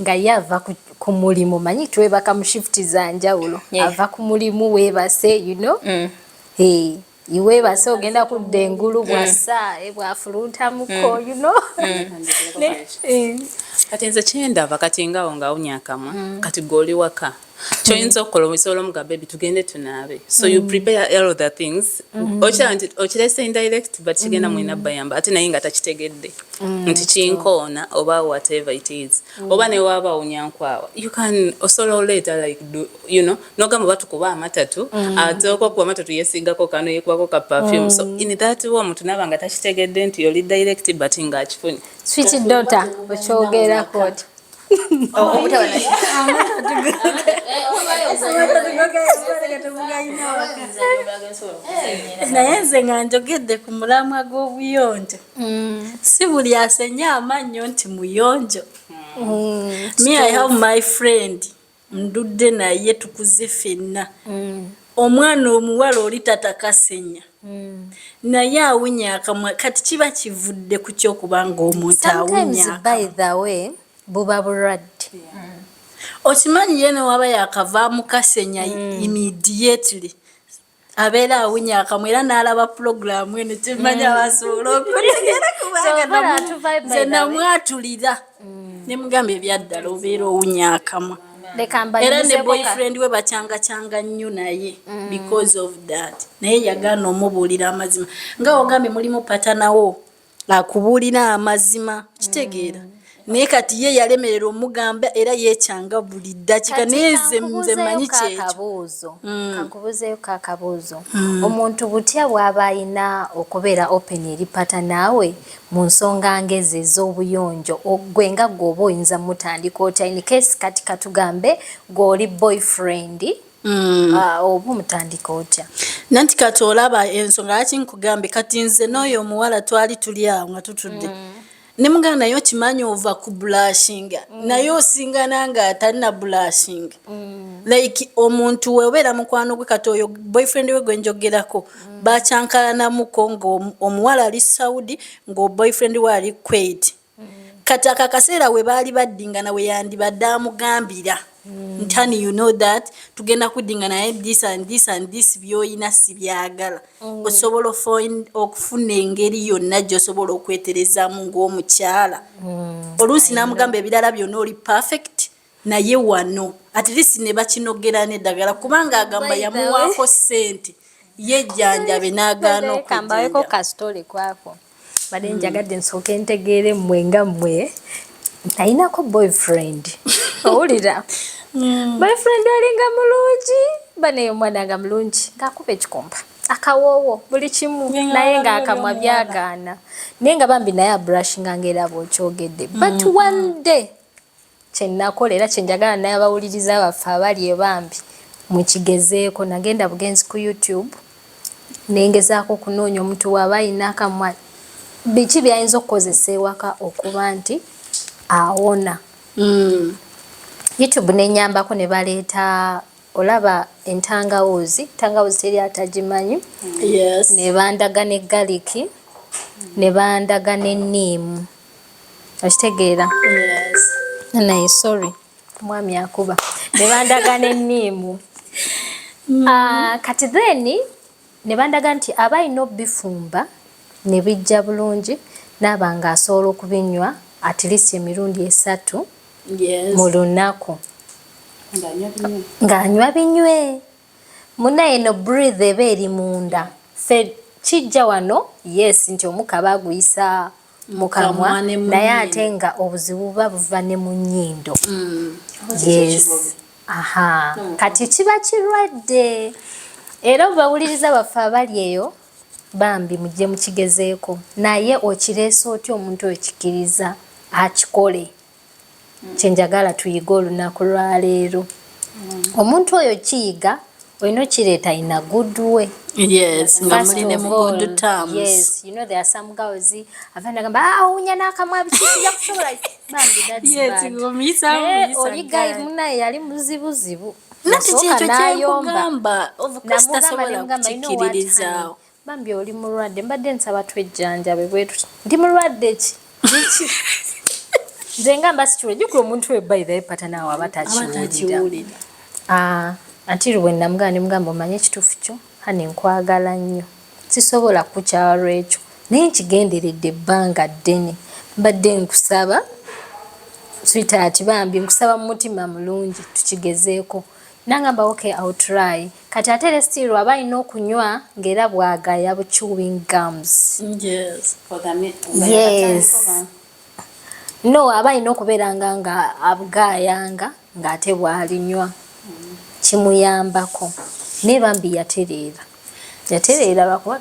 nga yava ku mulimu manyi twebaka mu shift za njawulo ava ku mulimu weebase you know iweebase ogenda kudda engulu bwassa bwafuluntamuko you know kati nze kyendava kati ngaawo ngaawunya akamwa kati gweoli waka kyoyinza okukola omusobola omuga baby tugende tunaabe so you prepare all of the things okirese indirect but kigenda mwina bayamba ate naye nga takitegedde nti kinkoona oba whatever it is oba ne waaba awunyankwawa you can osobola oleeta like you know nogamba batukuba amatatu ate okuba amatatu yesigako kano yekubako ka perfume so in that way omuntu naaba nga takitegedde nti yoli direct but ngaakifunye sweet daughter okyogerako oti naye nze nga njogedde ku mulamwa gw'obuyonjo si buli asenya amannyo nti muyonjo me I have my friend ndudde naye tukuze ffenna omwana omuwala oli tatakasenya naye awunya akamwa kati kiba kivudde ku kyokubanga omuntu awunya by the way buba bulwadde okimanyi ye newaba yakavaamu kasenya immediately abeera awunya akamwa era n'alaba puroguramu eno kimanya basobola okutegeera kubanga nze namwatulira ne mugamba ebyaddala obeera owunya akamwa era ne boyfriend we bakyanga nnyo naye because of that naye yagaana omubuulira amazima nga ogambye mulimu patanawo akubuulira amazima kitegeera naye kati ye yalemerera omugamba era yeekyanga buli ddakika naye nze mmanyi kyekyo kankubuzeeyo kaakabuuzo omuntu butya bw'aba alina okubeera open eri patanaawe mu nsonga ngezi ez'obuyonjo gwe nga gweoba oyinza mutandika otya in case kati katugambe gw'oli boyfriend oba omutandika otya nanti kati olaba ensonga laki nkugambe kati nze n'oyo omuwala twali tuli awo nga tutudde ne mugana naye okimanyi ova ku blushing naye osingana nga atalina blushing like omuntu weobeera mukwano gwe kati oyo boyfriend we gwe njogerako bakyankalanamuko ng'omuwala ali Saudi ng'oboyfriend we ali Kuwait kati akakaseera we baali baddingana we yandibadde amugambira ntani you know that tugenda kuddinga naye this and this and this byoyina si byagala osobola okufuna engeri yonna gy'osobola okweterezaamu ng'omukyala oluusi n'amugamba ebirala byonna oli perfect naye wano at least ne bakinogera n'eddagala kubanga agamba yamuwaako ssente yejjanjabe n'agaana okujjanja ka story kwako bade njagadde nsooke ntegeere mmwe nga mmwe nayinako boyfriend owulira boyfriend alinga mulungi baneyo omwana nga mulungi ng'akuba ekikompa akawoowo buli kimu naye ng'akamwa byagaana naye nga bambi naye abrushinga ng'era bw'okyogedde but one day kyennakola era kyenjagala naye abawuliriza baffe abali ebambi mukigezeeko nagenda bugenzi ku YouTube nengezaako okunoonya omuntu waba ayina akamwa biki byayinza okukozesa ewaka okuba nti awona. YouTube nenyambako ne baleeta olaba entangawuzi teri atagimanyi ne bandaga ne galiki ne bandaga ne nniimu okitegeera naye sorry mwami akuba ne bandaga ne nniimu kati then ne bandaga nti aba alina obifumba ne bijja bulungi n'aba ng'asobola okubinywa at least emirundi 3 mu lunaku ng'anywa binywe munaye no breathe eba eri munda fe kijja wano yes nti omuka baguyisa mu kamwa naye ate nga obuzibu buba buva ne mu nnyindo yes kati kiba kirwadde era bawuliriza baffe abali eyo bambi mujje mukigezeeko naye okireesa otya omuntu okikiriza akikole kyenjagala tuyiga olunaku lwaleero omuntu oyo kiyiga olina okireeta ina good way nga muline mu good terms. Yes, you know there are some girls avana gamba awunya n'akamwa bikijja kusobola bambi that's bad oli guy munaye yali muzibuzibu nakigamba ovukasitasobola kukikiririzaawo bambi oli mulwadde mbadde nsaba twejjanjabe bwetu ndi mulwadde ki nze nga mbasikiwula jjukira omuntu we by the pata naawe aba takiwulira anti bwe namugamba ne mugamba omanye ekituufu kyo hane nkwagala nnyo sisobola kukyalo ekyo naye nkigenderedde ebbanga ddene mbadde nkusaba sweetheart bambi nkusaba mu mutima mulungi tukigezeeko nangamba okay I'll try kati ate le still aba alina okunywa ng'era bwagaya bu chewing gums no aba alina okubeeranga nga abugayanga ng'ate bw'alinywa kimuyambako naye bambi yatereera lwakuba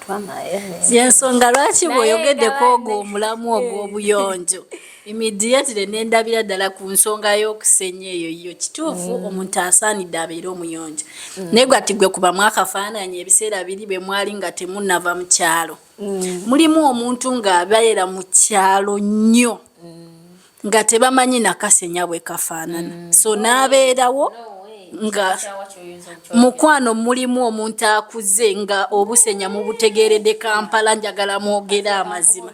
yensonga lwaki bw'oyogeddeko ogwo omulamu ogw'obuyonjo immediately nendabira ddala ku nsonga y'okusenya eyo kituufu omuntu asaanidde abeere omuyonjo naye gwe ati gwe kuba mwakafaananyi ebiseera biri bwe mwali nga temunnava mu kyalo mulimu omuntu ng'abeera mu kyalo nnyo nga tebamanyi nakasenya bwe kafaanana so n'abeerawo nga mukwano mulimu omuntu akuze nga obusenya mu butegeeredde Kampala njagala mwogere amazima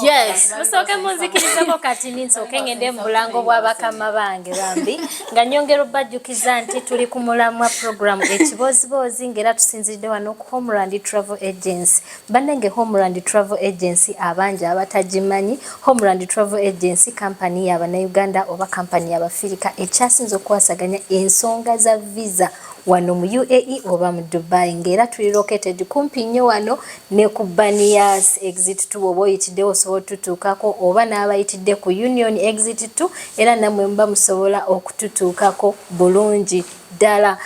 yes musooke munzikirizeko kati ninsooke ngende mu bulango bw'abakama bange bambi nga nyongera obbajjukiza nti tuli ku mulamwa program ekiboozibozi ng'era tusinziridde wano ku Homeland Travel Agency bannange Homeland Travel Agency abangi abatagimanyi Homeland Travel Agency kampani y'Abannayuganda oba kampani y'Abafirika ekyasinze okuwasaganya ensonga za visa wano mu UAE oba mu Dubai ng'era tuli located kumpi nnyo wano ne ku Banias exit 2 oba oyitidde osobola tutuukako oba n'abayitidde ku Union exit 2 era nammwe muba musobola okututuukako bulungi ddala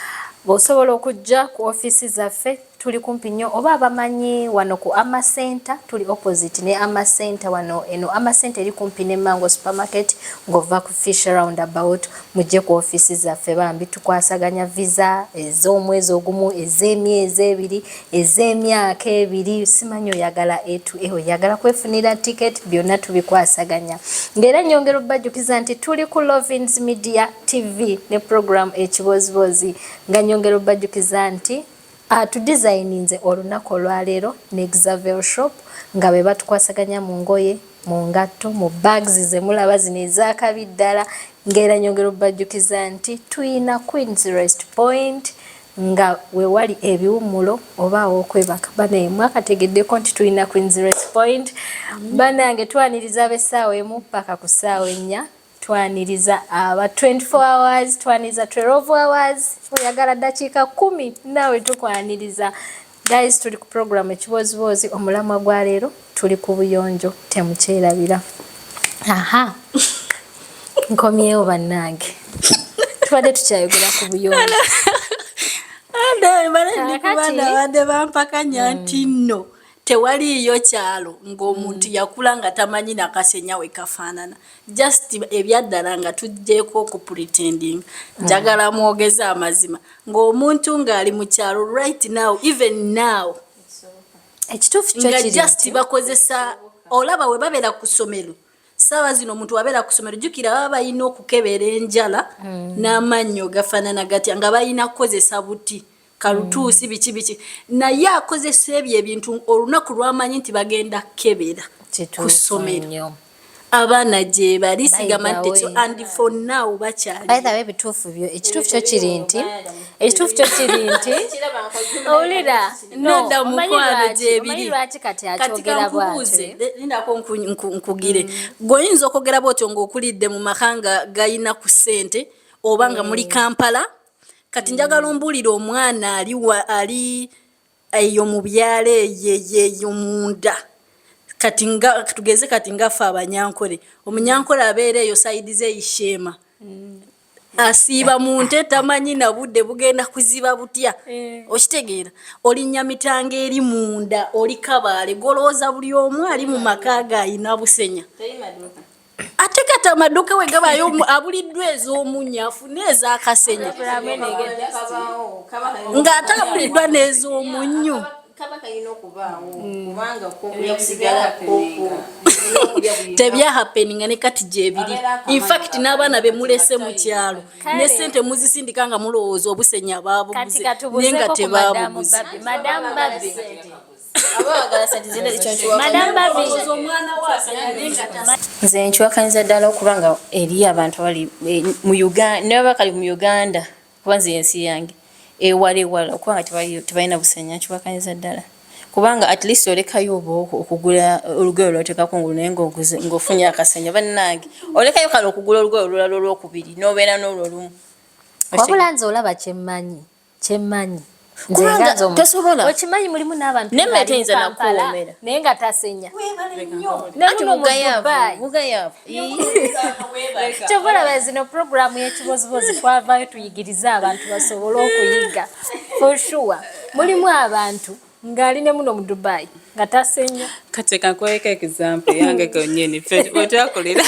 bw'osobola okujja ku ofiisi zaffe tuli kumpi nnyo oba abamanyi wano ku Ama Center tuli opposite ne Ama Center wano eno Ama Center eri kumpi ne Mango Supermarket ng'ova ku Fish Roundabout mujje ku ofiisi zaffe bambi tukwasaganya visa ez'omwezi ogumu ez'emyezi ebiri ez'emyaka ebiri simanyi oyagala oyagala kwefunira ticket byonna tubikwasaganya ng'era nyongera obbajjukiza nti tuli ku Lovins Media TV ne program ekiboozibozi nga nyongera obbajjukiza nti tudesigninze olunaku olwaleero ne Xavier Shop nga be batukwasaganya mu ngoye mu ngatto mu bags zemulaba zino ezakabi ddala ng'era nyongera obbajjukiza nti tuyina Queen's Rest Point nga we wali ebiwumulo oba okwebaka banaye mwakategeddeko nti tuyina Queen's Rest Point banange twaniriza ab'essaawa emu paka ku ssaawa 4 twaniriza aba 24 hours twaniriza 12 hours oyagala dakiika 10 naawe tukwaniriza Guys, tuli ku program ekibozibozi omulamwa gwa leero tuli ku buyonjo temukyerabira. Aha. Nkomyewo bannange. Tubadde tukyayogera ku buyonjo. Bande bampakanya nti nno tewaliyo kyalo ng'omuntu yakula nga tamanyi nakasenya we kafaanana. Just ebyaddala nga tujjeeko ku pretending. Njagala mwogeza amazima. Ng'omuntu ng'ali mu kyalo right now, even now. Ekituufu kyo Nga kiri just bakozesa olaba we babeera ku ssomero. Saawa zino omuntu wabeera ku ssomero jjukira baba balina okukebera enjala n'amannyo gafaanana gatya nga balina kukozesa buti. Kalutuusi biki naye akozesa ebyo ebintu olunaku lwamanyi nti bagenda kebera ku ssomero. Abaana gye bali sigama nti and for now bakyali. By the way bituufu byo ekituufu kyo kiri nti owulira nodda mukwano gyebiri. Omanyi lwaki kati akyogera bw'atyo? Lindako nkugire. Gweoyinza okwogera bw'otyo ng'okulidde mu maka nga gayina ku ssente oba nga muli Kampala. Kati njagala ombuulira omwana ali eyo mu byalo eyo munda. Kati nga tugeze kati ngafa abanyankole. Omunyankole abeera eyo sayidi ze Ishema. Asiiba mu nte tamanyi na budde bugenda kuziba butya. Okitegeera. Olinnya mitanga eri munda, oli kabaale, golooza buli omu ali mu maka ge ayina busenya. Ate kati amaduuka we gabayo abuliddwa ez'omunnyafu n'ez'akasenya. Ng'ate abuliddwa n'ez'omunnyu. Tebyahapeninga ne kati gyebiri. In fact n'abaana be mulese mu kyalo ne ssente muzisindika nga mulowooza obusenya baabuguze naye nga tebaabuguze. Madam Babi. Nze nkiwakaniza ddala okuba nga eri abantu abali mu Uganda ne baba kali mu Uganda kuba nze ensi yange ewala okuba nga tebalina busenya nkiwakaniza ddala kubanga at least olekayo oba okugula olugoye olwoteekako ngulu naye ng'ofunye akasenya bannange olekayo kale okugula olugoye olulala olwokubiri n'obeera n'olwo lumu. Wabula nze olaba kyemmanyi kubanga tosobola okimanyi mulimu n'abantu nemmeeteyinza nakuwoomera naye nga tasenya ati mugayaavu kyobalaba zino puroguramu y'ekibozibozi twavaayo tuyigirize abantu basobole okuyiga for sure. Mulimu abantu ng'ali ne muno mu Dubai nga tasenya. Kati kankweka example yange konnyini wetwakolera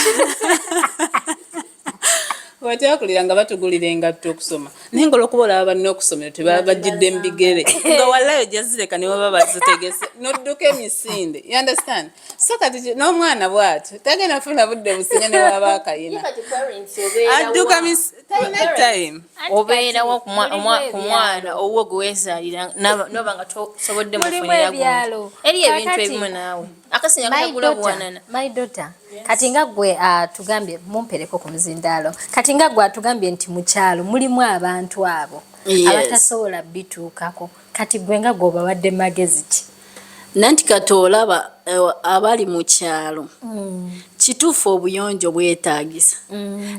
watyakulira nga batugulira engatto okusoma naye nga olwokuba olaba balina okusomero tebaba bajjidde mu bigere nga wallayo jazireka ne baba bazitegese nodduka emisinde you understand so kati n'omwana bw'atyo tagenda kufuna budde busenya ne baba akayina adduka talina time obeerawo ku mwana owwo gwe weezaalira noba nga tosobodde mufunira gundi eri ebintu ebimu naawe akasenya kagula buwanana. My daughter, kati nga gwe atugambye mumpereko ku muzindaalo kati nga gwe atugambye nti mu kyalo mulimu abantu abo abatasobola bituukako kati gwe nga gwe obawadde magezi ki? Nanti kati olaba abali mu kyalo kituufu obuyonjo bwetaagisa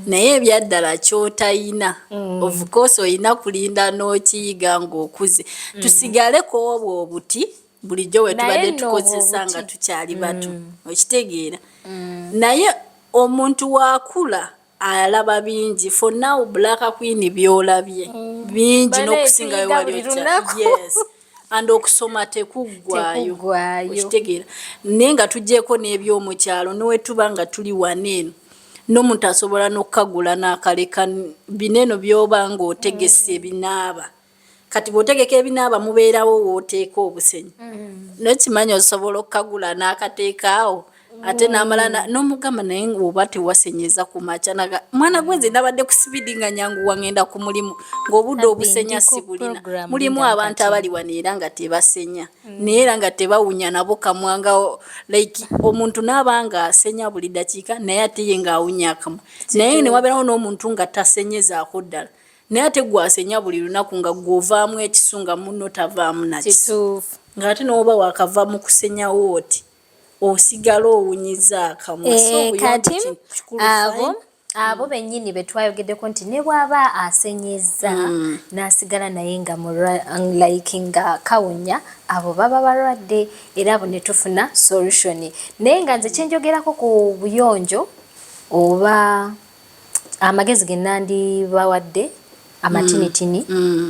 naye ebyaddala kyotayina of course olina kulinda n'okiyiga ng'okuze tusigaleko obwo obuti bulijjo we tubadde tukozesa nga tukyali bato okitegeera naye omuntu waakula alaba bingi for now Black Queen byolabye bingi n'okusingayo wali yes and okusoma tekuggwayo okitegeera naye nga tuggyeko n'ebyomukyalo newe tuba nga tuli waneeno n'omuntu asobola n'okukagula n'akaleka bineeno byoba ng'otegese ebinaaba kati bw'otegeka ebinaaba mubeerawo w'oteeka obusenyi n'okimanyi osobola okukagula n'akateekaawo ate n'amala n'omugamba naye oba tewasenyeza ku makya mwana gwenze nabadde ku sipidi nga nyanguwa ngenda ku mulimu ng'obudde obusenya si bulina mulimu abantu abali wano era nga tebasenya naye era nga tebawunya nabo kamwanga like omuntu n'abanga asenya buli dakiika naye ate ye ng'awunya akamwa naye ne wabeerawo n'omuntu nga tasenyezaako ddala naye ate gwasenya buli lunaku nga gw'ovaamu ekisu nga munno tavaamu nakisu ng'ate n'oba wakava mu kusenyawo oti osigala owunyiza akamwa kati abo abo bennyini betwayogeddeko nti ne bw'aba asenyezza n'asigala naye nga like nga kawunya abo baba balwadde era abo ne tufuna solution naye nga nze kyenjogerako ku buyonjo oba amagezi ge nandibawadde amatinitini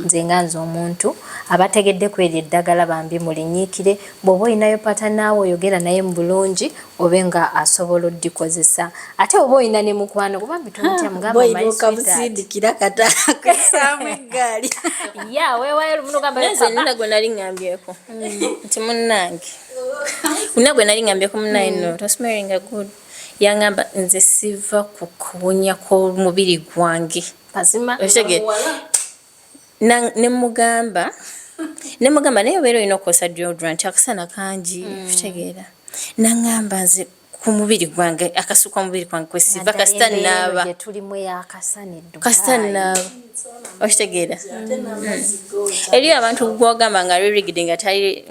nze nga nze omuntu abategedde kweri eddagala bambi mulinyiikire bw'oba olinayo pata naawe oyogera naye mu bulungi obe nga asobola oddikozesa ate oba olina ne mukwano kuba bitumutya mugambabusindikira katakusaamu eggaali ya weewayo lumu nze nina gwe nali ŋŋambyeko nti munnange nina gwe nali ŋŋambyeko munnange no tosmeringa good yaŋŋamba nze siva ku kuwunya kw'omubiri gwange mazima nemugamba naye obeera olina okukosa deodorant akasana kangi kitegeera naŋŋamba nze ku mubiri gwange akasuka omubiri gwange kwesiva kasita naaba okitegeera eriyo abantu gwogamba nga ririgide nga tali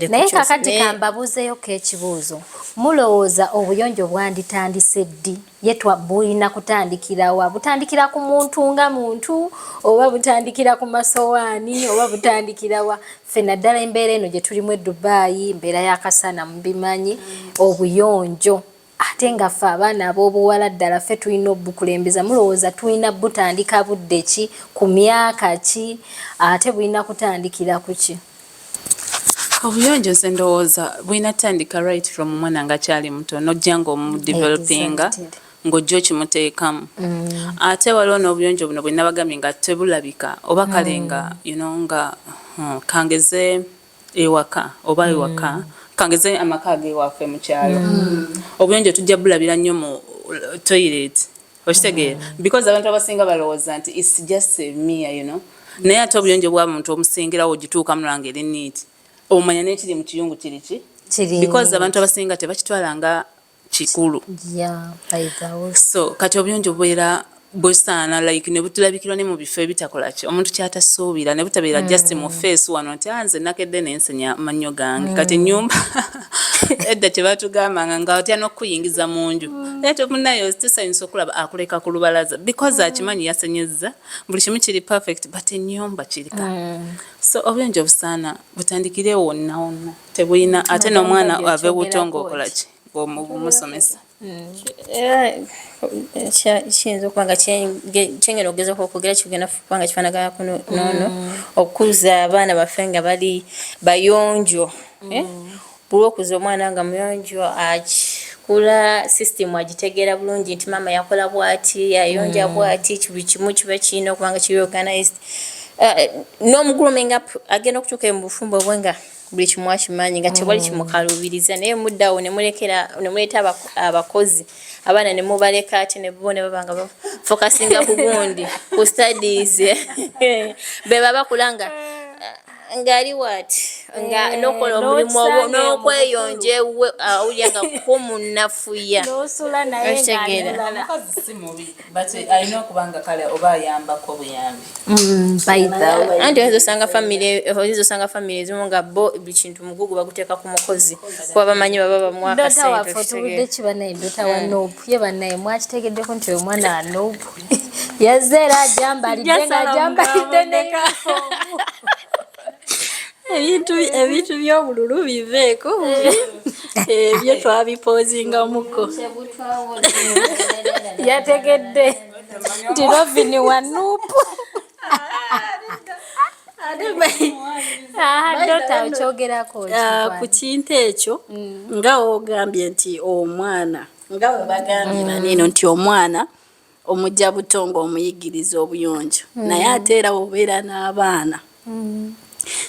naye kakati kambabuuzeeyoko ekibuuzo mulowooza obuyonjo bwanditandise ddi ye bulina kutandikirawa butandikira ku muntu nga muntu oba butandikira ku masowaani oba butandikirawa ffe naddala embeera eno gye tulimu e Dubai embeera y'akasana mubimanyi obuyonjo ate nga ffe abaana ab'obuwala ddala ffe tulina obukulembeza mulowooza tulina butandika budde ki ku myaka ki ate bulina kutandikira ku ki obuyonjo nze ndowooza bulina tandika right from omwana nga kyali muto nojja ng'omudevelopinga ng'ojja okimuteekamu ate waliwo n'obuyonjo buno bwe nabagambye nga tebulabika oba kale nga nga kangeze ewaka oba ewaka kangeze amaka ag'ewaffe mu kyalo obuyonjo tujja bulabira nnyo mu toilet okitegeera because abantu abasinga balowooza nti it's just a mere naye ate obuyonjo bwa muntu omusingirawo ogituuka mulanga eri neat omanya n'ekiri mu kiyungu kiriki because abantu abasinga tebakitwala nga kikulu so kati obuyonjo bubeera busaana like ne butulabikirwa ne mu bifo ebitakola ki omuntu kyatasuubira ne butabeera just mu face wano nti nze nakedde n'ensenya mannyo gange kati ennyumba edda kye batugambanga nga otya n'okuyingiza mu nju naye munayo tusanyusa okulaba akuleka ku lubalaza because akimanyi yasenyezza buli kimu kiri perfect but ennyumba kirika so obuyonjo busaana butandikire wonna wonna tebulina ate n'omwana ave buto ng'okola ki ng'omusomesa kiyinza okuba nga kyengera okugezako okwogera kigenda kuba nga kifaanaganaku noono okukuza abaana baffe nga bali bayonjo buli okuza omwana nga muyonjo akikula system agitegeera bulungi nti maama yakola bw'ati ayonja bw'ati buli kimu kiba kirina okuba nga kiri organized n'omugrooming up agenda okutuuka mu bufumbo bwe nga buli kimu akimanyi nga tewali kimukaluubiriza naye muddawo ne muleeta abakozi abaana ne mubaleka ate ne bo ne baba nga bafokasinga ku gundi ku studies be baba kulanga ngali wati nga nokola omulimu n'okweyonja ewe awulira nga kumunafuya n'osula naye nga alina okubanga kale oba ayambako buyambi anti oyinza osanga famire ezimu nga bo buli kintu mugugu baguteeka ku mukozi kuba bamanyi baba bamuwa ndota waffe otuludde ki bannaye ndota wa noopu ye bannaye mwakitegeddeko nti oyo omwana wa noopu yazze era ajambalidde ng'ajambalidde n'enifoomu ebintu by'obululu biveeko ebyo twabipoozingamuko yategedde nti Robin wa nuupu dota okyogerako ku kintu ekyo nga ogambye nti omwana nga bwe bagambye baneno nti omwana omujja buto ng'omuyigiriza obuyonjo naye ate era obeera n'abaana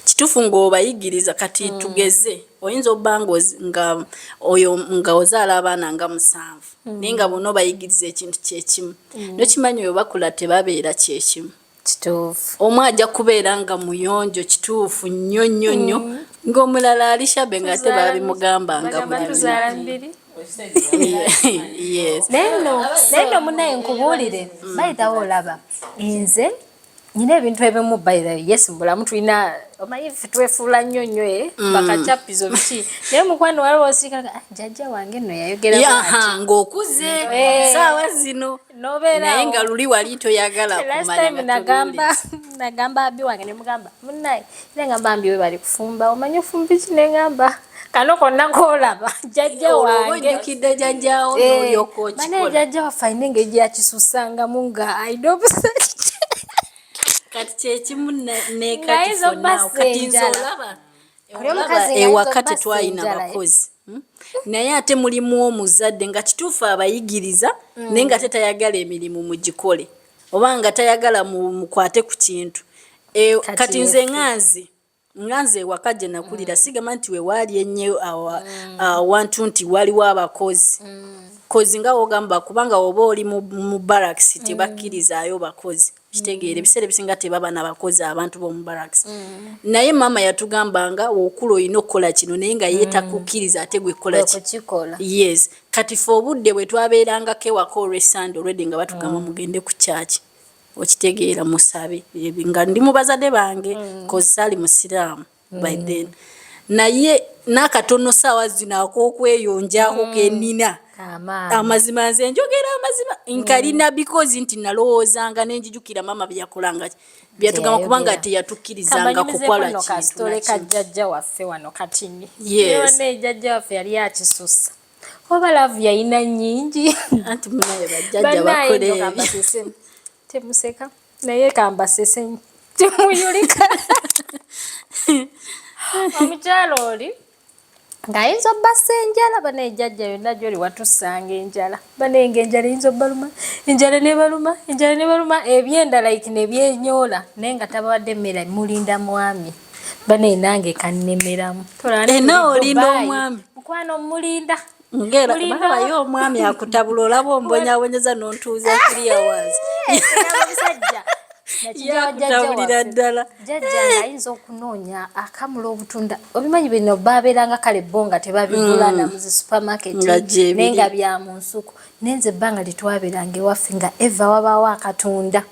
kituufu ng'obayigiriza kati tugeze oyinza obba nga ozaala abaana nga 7 naye nga bonna obayigiriza ekintu kyekimu nokimanyi oyo bakula tebabeera kyekimu kituufu omu ajja kubeera nga muyonjo kituufu nnyo nnyo nnyo ng'omulala alishabe nga ate babimugambanga buli naye nno munaye nkubuulire bayitawo olaba nze nyine ebintu ebimu by the way yes mbulamu tulina omanyi ffe twefuula nnyo bakacapizo biki naye mukwano waliwo osirika jjajja wange nno yayogera yaha ng'okuze saawa zino naye nga luli wali toyagala kumanya nagamba abi wange ne mugamba munnaye era ngamba mbi we bali kufumba omanyi ofumbi ki ne ngamba kano konna koolaba jjajja wange ojjukidde jjajjawo n'olyoka okikola mane jjajja waffe alina engeri yakisusangamu nga alina obusajja kati kyekimu nekatifonaawo kati nze olaba ewaka tetwalina bakozi naye ate mulimu omuzadde nga kituufu abayigiriza naye nga tetayagala emirimu mugikole oba nga tayagala mukwate ku kintu kati nze nganze ewaka gye nakulira sigamba nti wewaali ennyo awantu nti waliwo abakozi kozi nga wogamba kubanga oba oli mu barracks tebakkirizaayo bakozi kitegeere ebiseera ebisinga tebaba n'abakozi abantu b'omu barracks naye maama yatugambanga okula olina okukola kino naye nga yeetakukkiriza ate gwe kukola yes kati fe obudde bwe twabeerangako ewaka olw'essande olwedde nga batugamba mugende ku kyaki okitegeera musabe nga ndi mu bazadde bange kozi saali musiraamu by then naye n'akatono saawa zino ak'okweyonjako kenina amazima nze njogera amazima nkalina because nti nalowoozanga nenjijukira mama byakolanga byatugamba kubanga teyatukkirizanga kukola kintu kajjajja waffe wano katini ne jjajja waffe yali akisusa oba laavu yalina nnyingi anti munaye bajjajja bakole temuseka naye kambasese temuyulika omukyalo oli ng'ayinza obbasa enjala bana ejjajja yonna gy'oli watusanga enjala banenga enjala eyinza obbaluma enjala nebaluma ebyenda like nebyenyoola naye nga tabawadde emmere mulinda mwami bana enange kannemeramu olinda omwami mukwano mulinda ngerabayo omwami akutabula olaba ombonyabonyeza n'ontuuza 3 hours yakutabulira ddala jjajja ng'ayinza okunoonya akamula obutunda obimanyi bino baabeeranga kale bo nga tebabigula namu zi supermarket naye nga bya mu nsuku nenze ebbanga litwabeeranga ewaffe nga eva wabaawo akatunda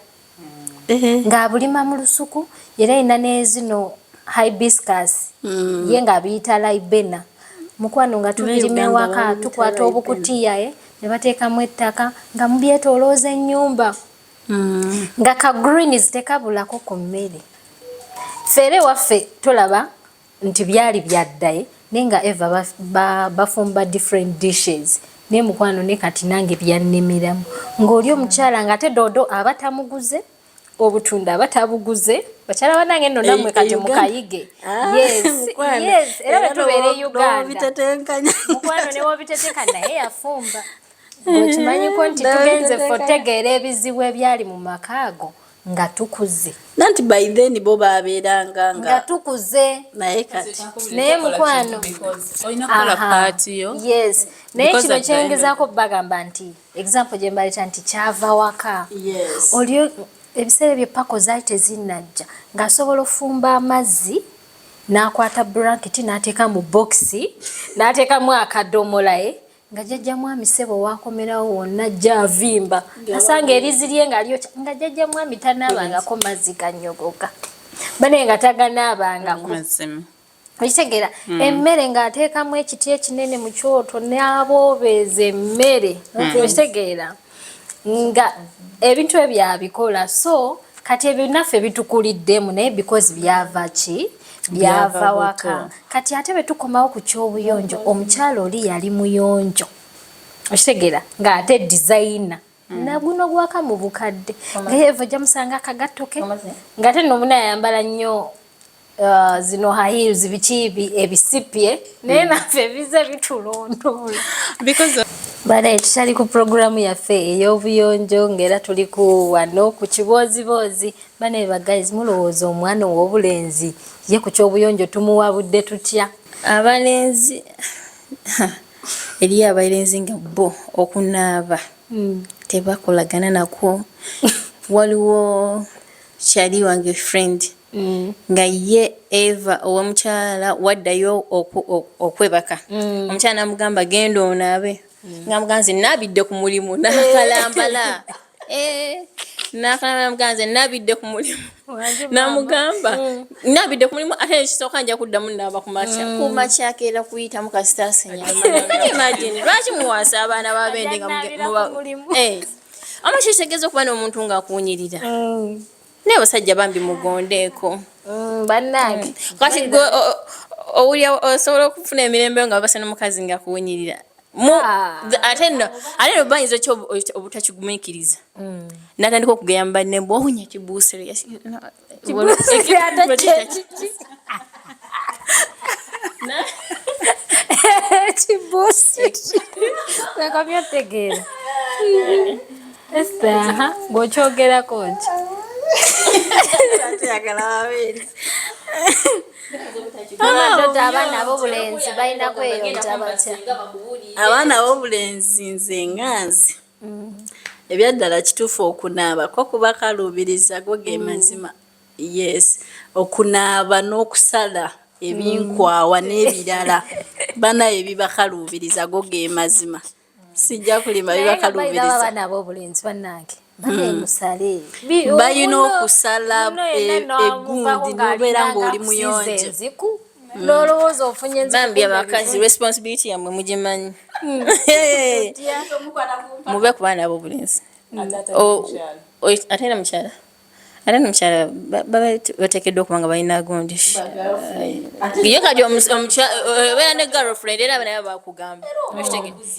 ng'abulima mu lusuku era ayina n'ezino hibiscus ye ng'abiyita laibena mukwano nga tubirima ewaka tukwata obukutiyaye ne bateekamu ettaka nga mubyetoolooza ennyumba nga ka greens tekabulako ku mmere fere waffe tolaba nti byali byaddaye naye nga eva bafumba different dishes naye mukwano ne kati nange byannemeramu ng'oli omukyala nga ate doodo aba tamuguze obutunda aba tabuguze bakyala banange nno nammwe kati mukayige yes era betubeera e Uganda mukwano ne wobiteteeka naye yafumba okimanyiko nti tugenze ffe otegeera ebizibu ebyali mu makaago nga tukuze nanti by then bo baabeeranga nga tukuze naye kati naye mukwano yes naye kino kyengezaako bagamba nti example gye mbaleta nti kyava waka olio ebiseera ebyo pako zaali tezinnajja ng'asobola ofumba amazzi n'akwata blanketi n'ateeka mu bokisi n'ateekamu akadomolaye nga jjajja mwami ssebo waakomerawo wonna ajja avimba asanga erizi lye nga lyokya nga jjajja mwami tanaabangako mazzi ganyogoga bane nga taganaabangako okitegeera emmere ng'ateekamu ekiti ekinene mu kyoto n'aboobeeza emmere okitegeera nga ebintu ebyo abikola so kati ebyo naffe bitukuliddemu naye because byava ki byava waka kati ate betukomawo ku kyobuyonjo omukyalo oli yali muyonjo okitegeera ng'ate designer naguno gwaka mu bukadde ngaye eva jamusanga akagattoke ng'ate nomuna yayambala nnyo zino high bikibi ebisipye naye naffe bize bitulondoola bana tukyali ku programu yaffe ey'obuyonjo ng'era tuli ku wano ku kiboozibozi bana eba guys mulowooza omwana ow'obulenzi ye ku kyobuyonjo tumuwabudde tutya abalenzi eriyo abalenzi nga bo okunaaba tebakolagana nakwo waliwo kyali wange friend nga ye Eva owomukyala waddayo okwebaka omukyala namugamba genda onaabe nga muganzi nabidde ku mulimu nakalambala N'akalaba muganze nabidde ku mulimu. Namugamba nabidde ku mulimu ate ekisooka nja kuddamu naaba ku makya akeera kuyitamu kasita asenya. Imagine lwaki muwaasa abaana b'abendi nga Omushaija kitegeeza okuba n'omuntu ng'akuwunyirira. Naye abasajja bambi mugondeeko. Bannange. Kati gwe owulira osobola okufuna emirembe nga babasa n'omukazi ng'akuwunyirira. Ate no bayinza ki obutakigumiikiriza. N'atandika okugamba ne bw'owunya kibuusiro. Kibuusiro. Weekomya otegeera. Esther, ng'okyogerako nti. Abaana ab'obulenzi balina kweyonja batya? Abaana ab'obulenzi nze nganzi ebyaddala kituufu okunaaba ko kuba kaluubiriza go ge mazima. Yes, okunaaba n'okusala ebinkwawa n'ebirala banaye bibakaluubiriza go ge mazima. Sijja kulima bibakaluubiriza. Abaana ab'obulenzi bannange musale balina okusala egundi n'obeera ng'oli muyonjo. N'olowooza ofunye bambi abakazi responsibility yammwe mugimanyi. Mube ku baana ab'obulenzi. Ate n'omukyala bateekeddwa okuba nga balina gundi. Ye kati obeera ne girlfriend era naye bakugamba.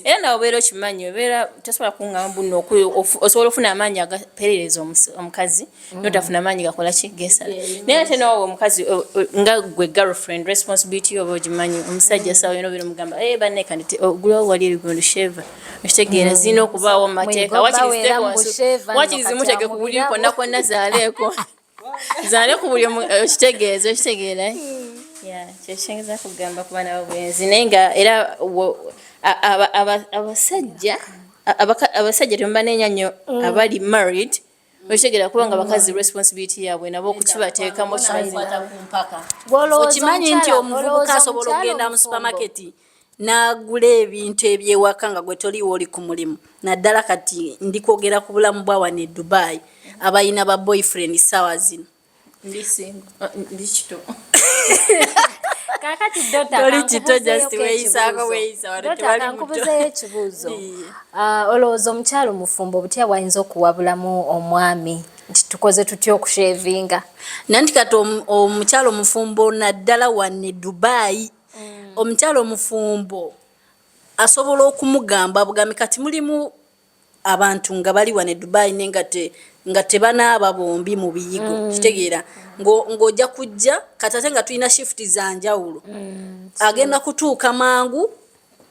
Era nawe obeera okimanyi obeera tosobola kuŋŋamba bunno osobola ofuna amaanyi agapeerereza omukazi n'otafuna amaanyi gakola ki gesala. Naye ate nawe omukazi nga gwe girlfriend responsibility oba ogimanyi omusajja sawa yona obeera omugamba banne kandi ogulawo wali ebigundi sheva. Okitegeera zirina okubaawo mu mateeka wakirizi mutege ku buli konna kwonna zaaleeko. Zaale ku buli okitegeera. Kyekiyinza kugamba ku baana b'obulenzi naye nga era abasajja temuba n'ennyo abali married okitegeera kuba nga bakazi responsibility yaabwe nabo okukibateekamu okimanyi nti omuvubuka asobola okugenda mu supermarket n'agula ebintu ebyewaka nga gwe toliwo oli ku mulimu. Naddala kati ndi kwogera ku bulamu bwa wano e Dubai abalina ba boyfriend ssaawa zino. Ndi kito. Kakati Dota kankubuzeeyo ekibuuzo. Olowooza omukyalo mufumbo butya bwayinza okuwabulamu omwami nti tukoze tutya okushevinga? Nanti kati omukyalo mufumbo naddala wano e Dubai omukyalo mufumbo asobola okumugamba bugambi kati mulimu abantu nga bali wano e Dubai nga tebanaaba bombi mu biyigo. Kitegeera ng'ojja kujja kati ate nga tulina shift za njawulo. Agenda kutuuka mangu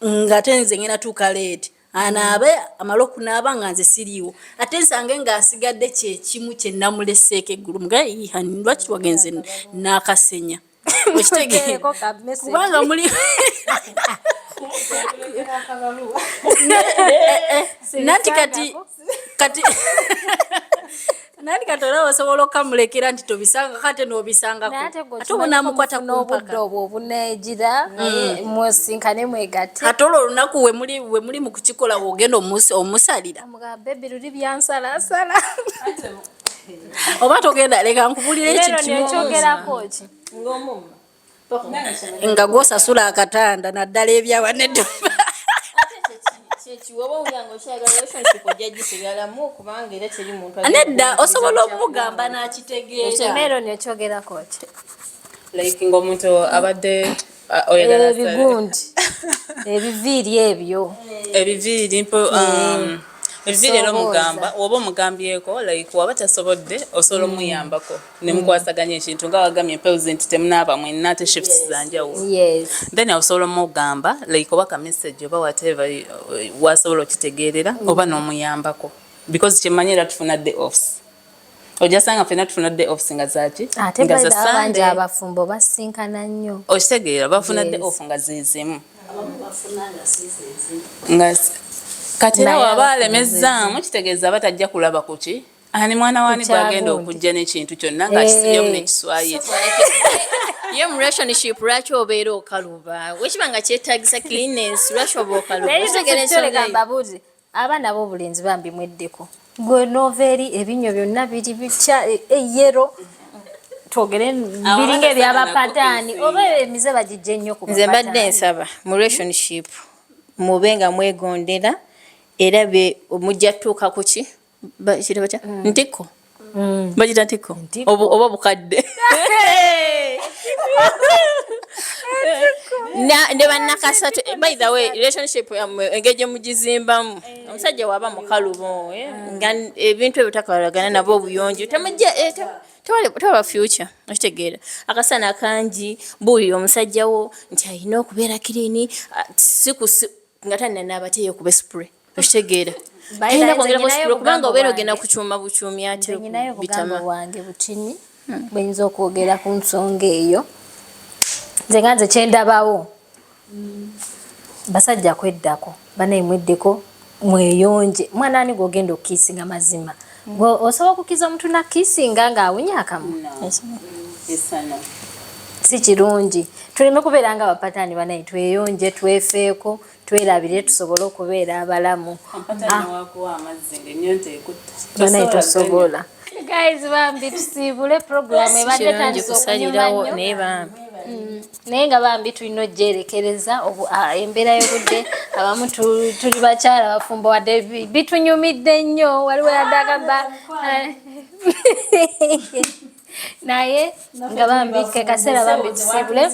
nga ate nze ngenda tuuka leeti. Anaabe amala okunaaba nga nze siriiwo. Ate nsange ng'asigadde kyekimu kye namuleseeko eggulu. Mugaye hani lwaki wagenze n'akasenya. Okitegeera kubanga muli nanti kati nani katola osobola okamulekera nti tobisanga kate n'obisangako ate obunaamukwata ku mpaka obuneegira musinkane mwegatte ate olwo olunaku we muli mu kukikola wogenda omusalira bebi luli byansalasala oba togenda leka nkubulira ekintu ekyogerako ki nga gwosasula akatanda naddala ebyawaneddo nedda osobola okugamba n'akitegeera nekyogerako ki like ng'omuntu abadde ebigundi ebiviiri ebyo ebiviiri ebiviiri era omugamba oba omugambyeko like waba tasobodde osobola omuyambako ne mukwasaganya ekintu nga wagambye empewo nti temunaaba mwenna ate shifts za njawulo then osobola omugamba like oba ka message oba whatever wasobola okitegeerera oba n'omuyambako because kyemmanyi era tufuna day offs ojasanga ffenna tufuna day offs nga zaki nga za Sunday abafumbo basinkana nnyo okitegeera bafuna day off nga zezemu nga kati era waba alemezaamu kitegeeza batajja kulaba kuki ani mwana wani bwagenda okujja n'ekintu kyonna nga kisibyamu n'ekiswayiri ye mu relationship lwaki obeera okaluba wekiba nga kyetaagisa cleanness lwaki oba okaluba abaana b'obulenzi bambi mweddeko gwe noveri ebinyo byonna biri bicha eyero twogere biringa ebyabapataani oba emize bagijje nnyo ku nze mbadde nsaba mu relationship mube nga mwegondera era mujja tuuka ku ki bakiyita batya ntiko bagita ntiko oba bukadde ne bannakasatu by the way relationship engeri gye mugizimbamu omusajja waba mukalubo nga ebintu ebyo takalagana nabo obuyonjo temujja tewaba future okitegeera akasana kangi buulira omusajjawo nti alina okubeera kirini nga tananabateyo kuba spray okitegeera ayina kwongerako spray kubanga obeera ogenda kukyuma bukyumi ate bitama wange butini bwenyiza okwogera ku nsonga eyo nze nga nze kyendabawo basajja kweddako banayimweddeko mweyonje mwana ani gwogenda okukiisinga mazima osobola okukiza omuntu nakiisinga ng'awunya akamu si kirungi tuleme kubeera nga abapataani banaye tweyonje twefeeko twerabire tusobole okubeera abalamu banaye tosobola guys bambi tusiibule program ebadde tandisa okunyuma nnyo naye nga bambi tulina ogyerekereza embeera y'obudde abamu tuli bakyala bafumbo wadde bitunyumidde nnyo waliwo yaddagamba naye nga bambi ke kaseera bambi tusiibule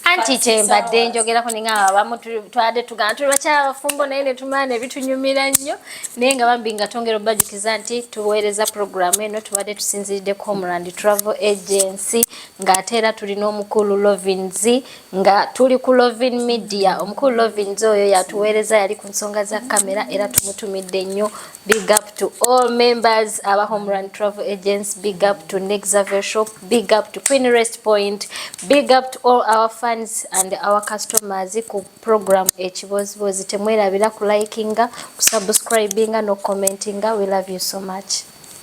anti kyembadde njogerako ninga abamu twadde tugamba tuli bakyala bafumbo naye ne tumala ne bitunyumira nnyo naye nga bambi nga twongera obajukiza nti tuweereza programu eno tubadde tusinziriddeko Homeland Travel Agency ng'ate era tulina omukulu Lovins nga tuli ku Lovin Media omukulu Lovins oyo yatuweereza yali ku nsonga za kamera era tumutumidde nnyo big up to all members aba Homeland Travel Agency big up to Nexavel Shop, big up to Queen Rest Point, big up to all our fans and our customers ku program ekibozibozi temwerabira ku likinga, ku subscribinga no commentinga. We love you so much.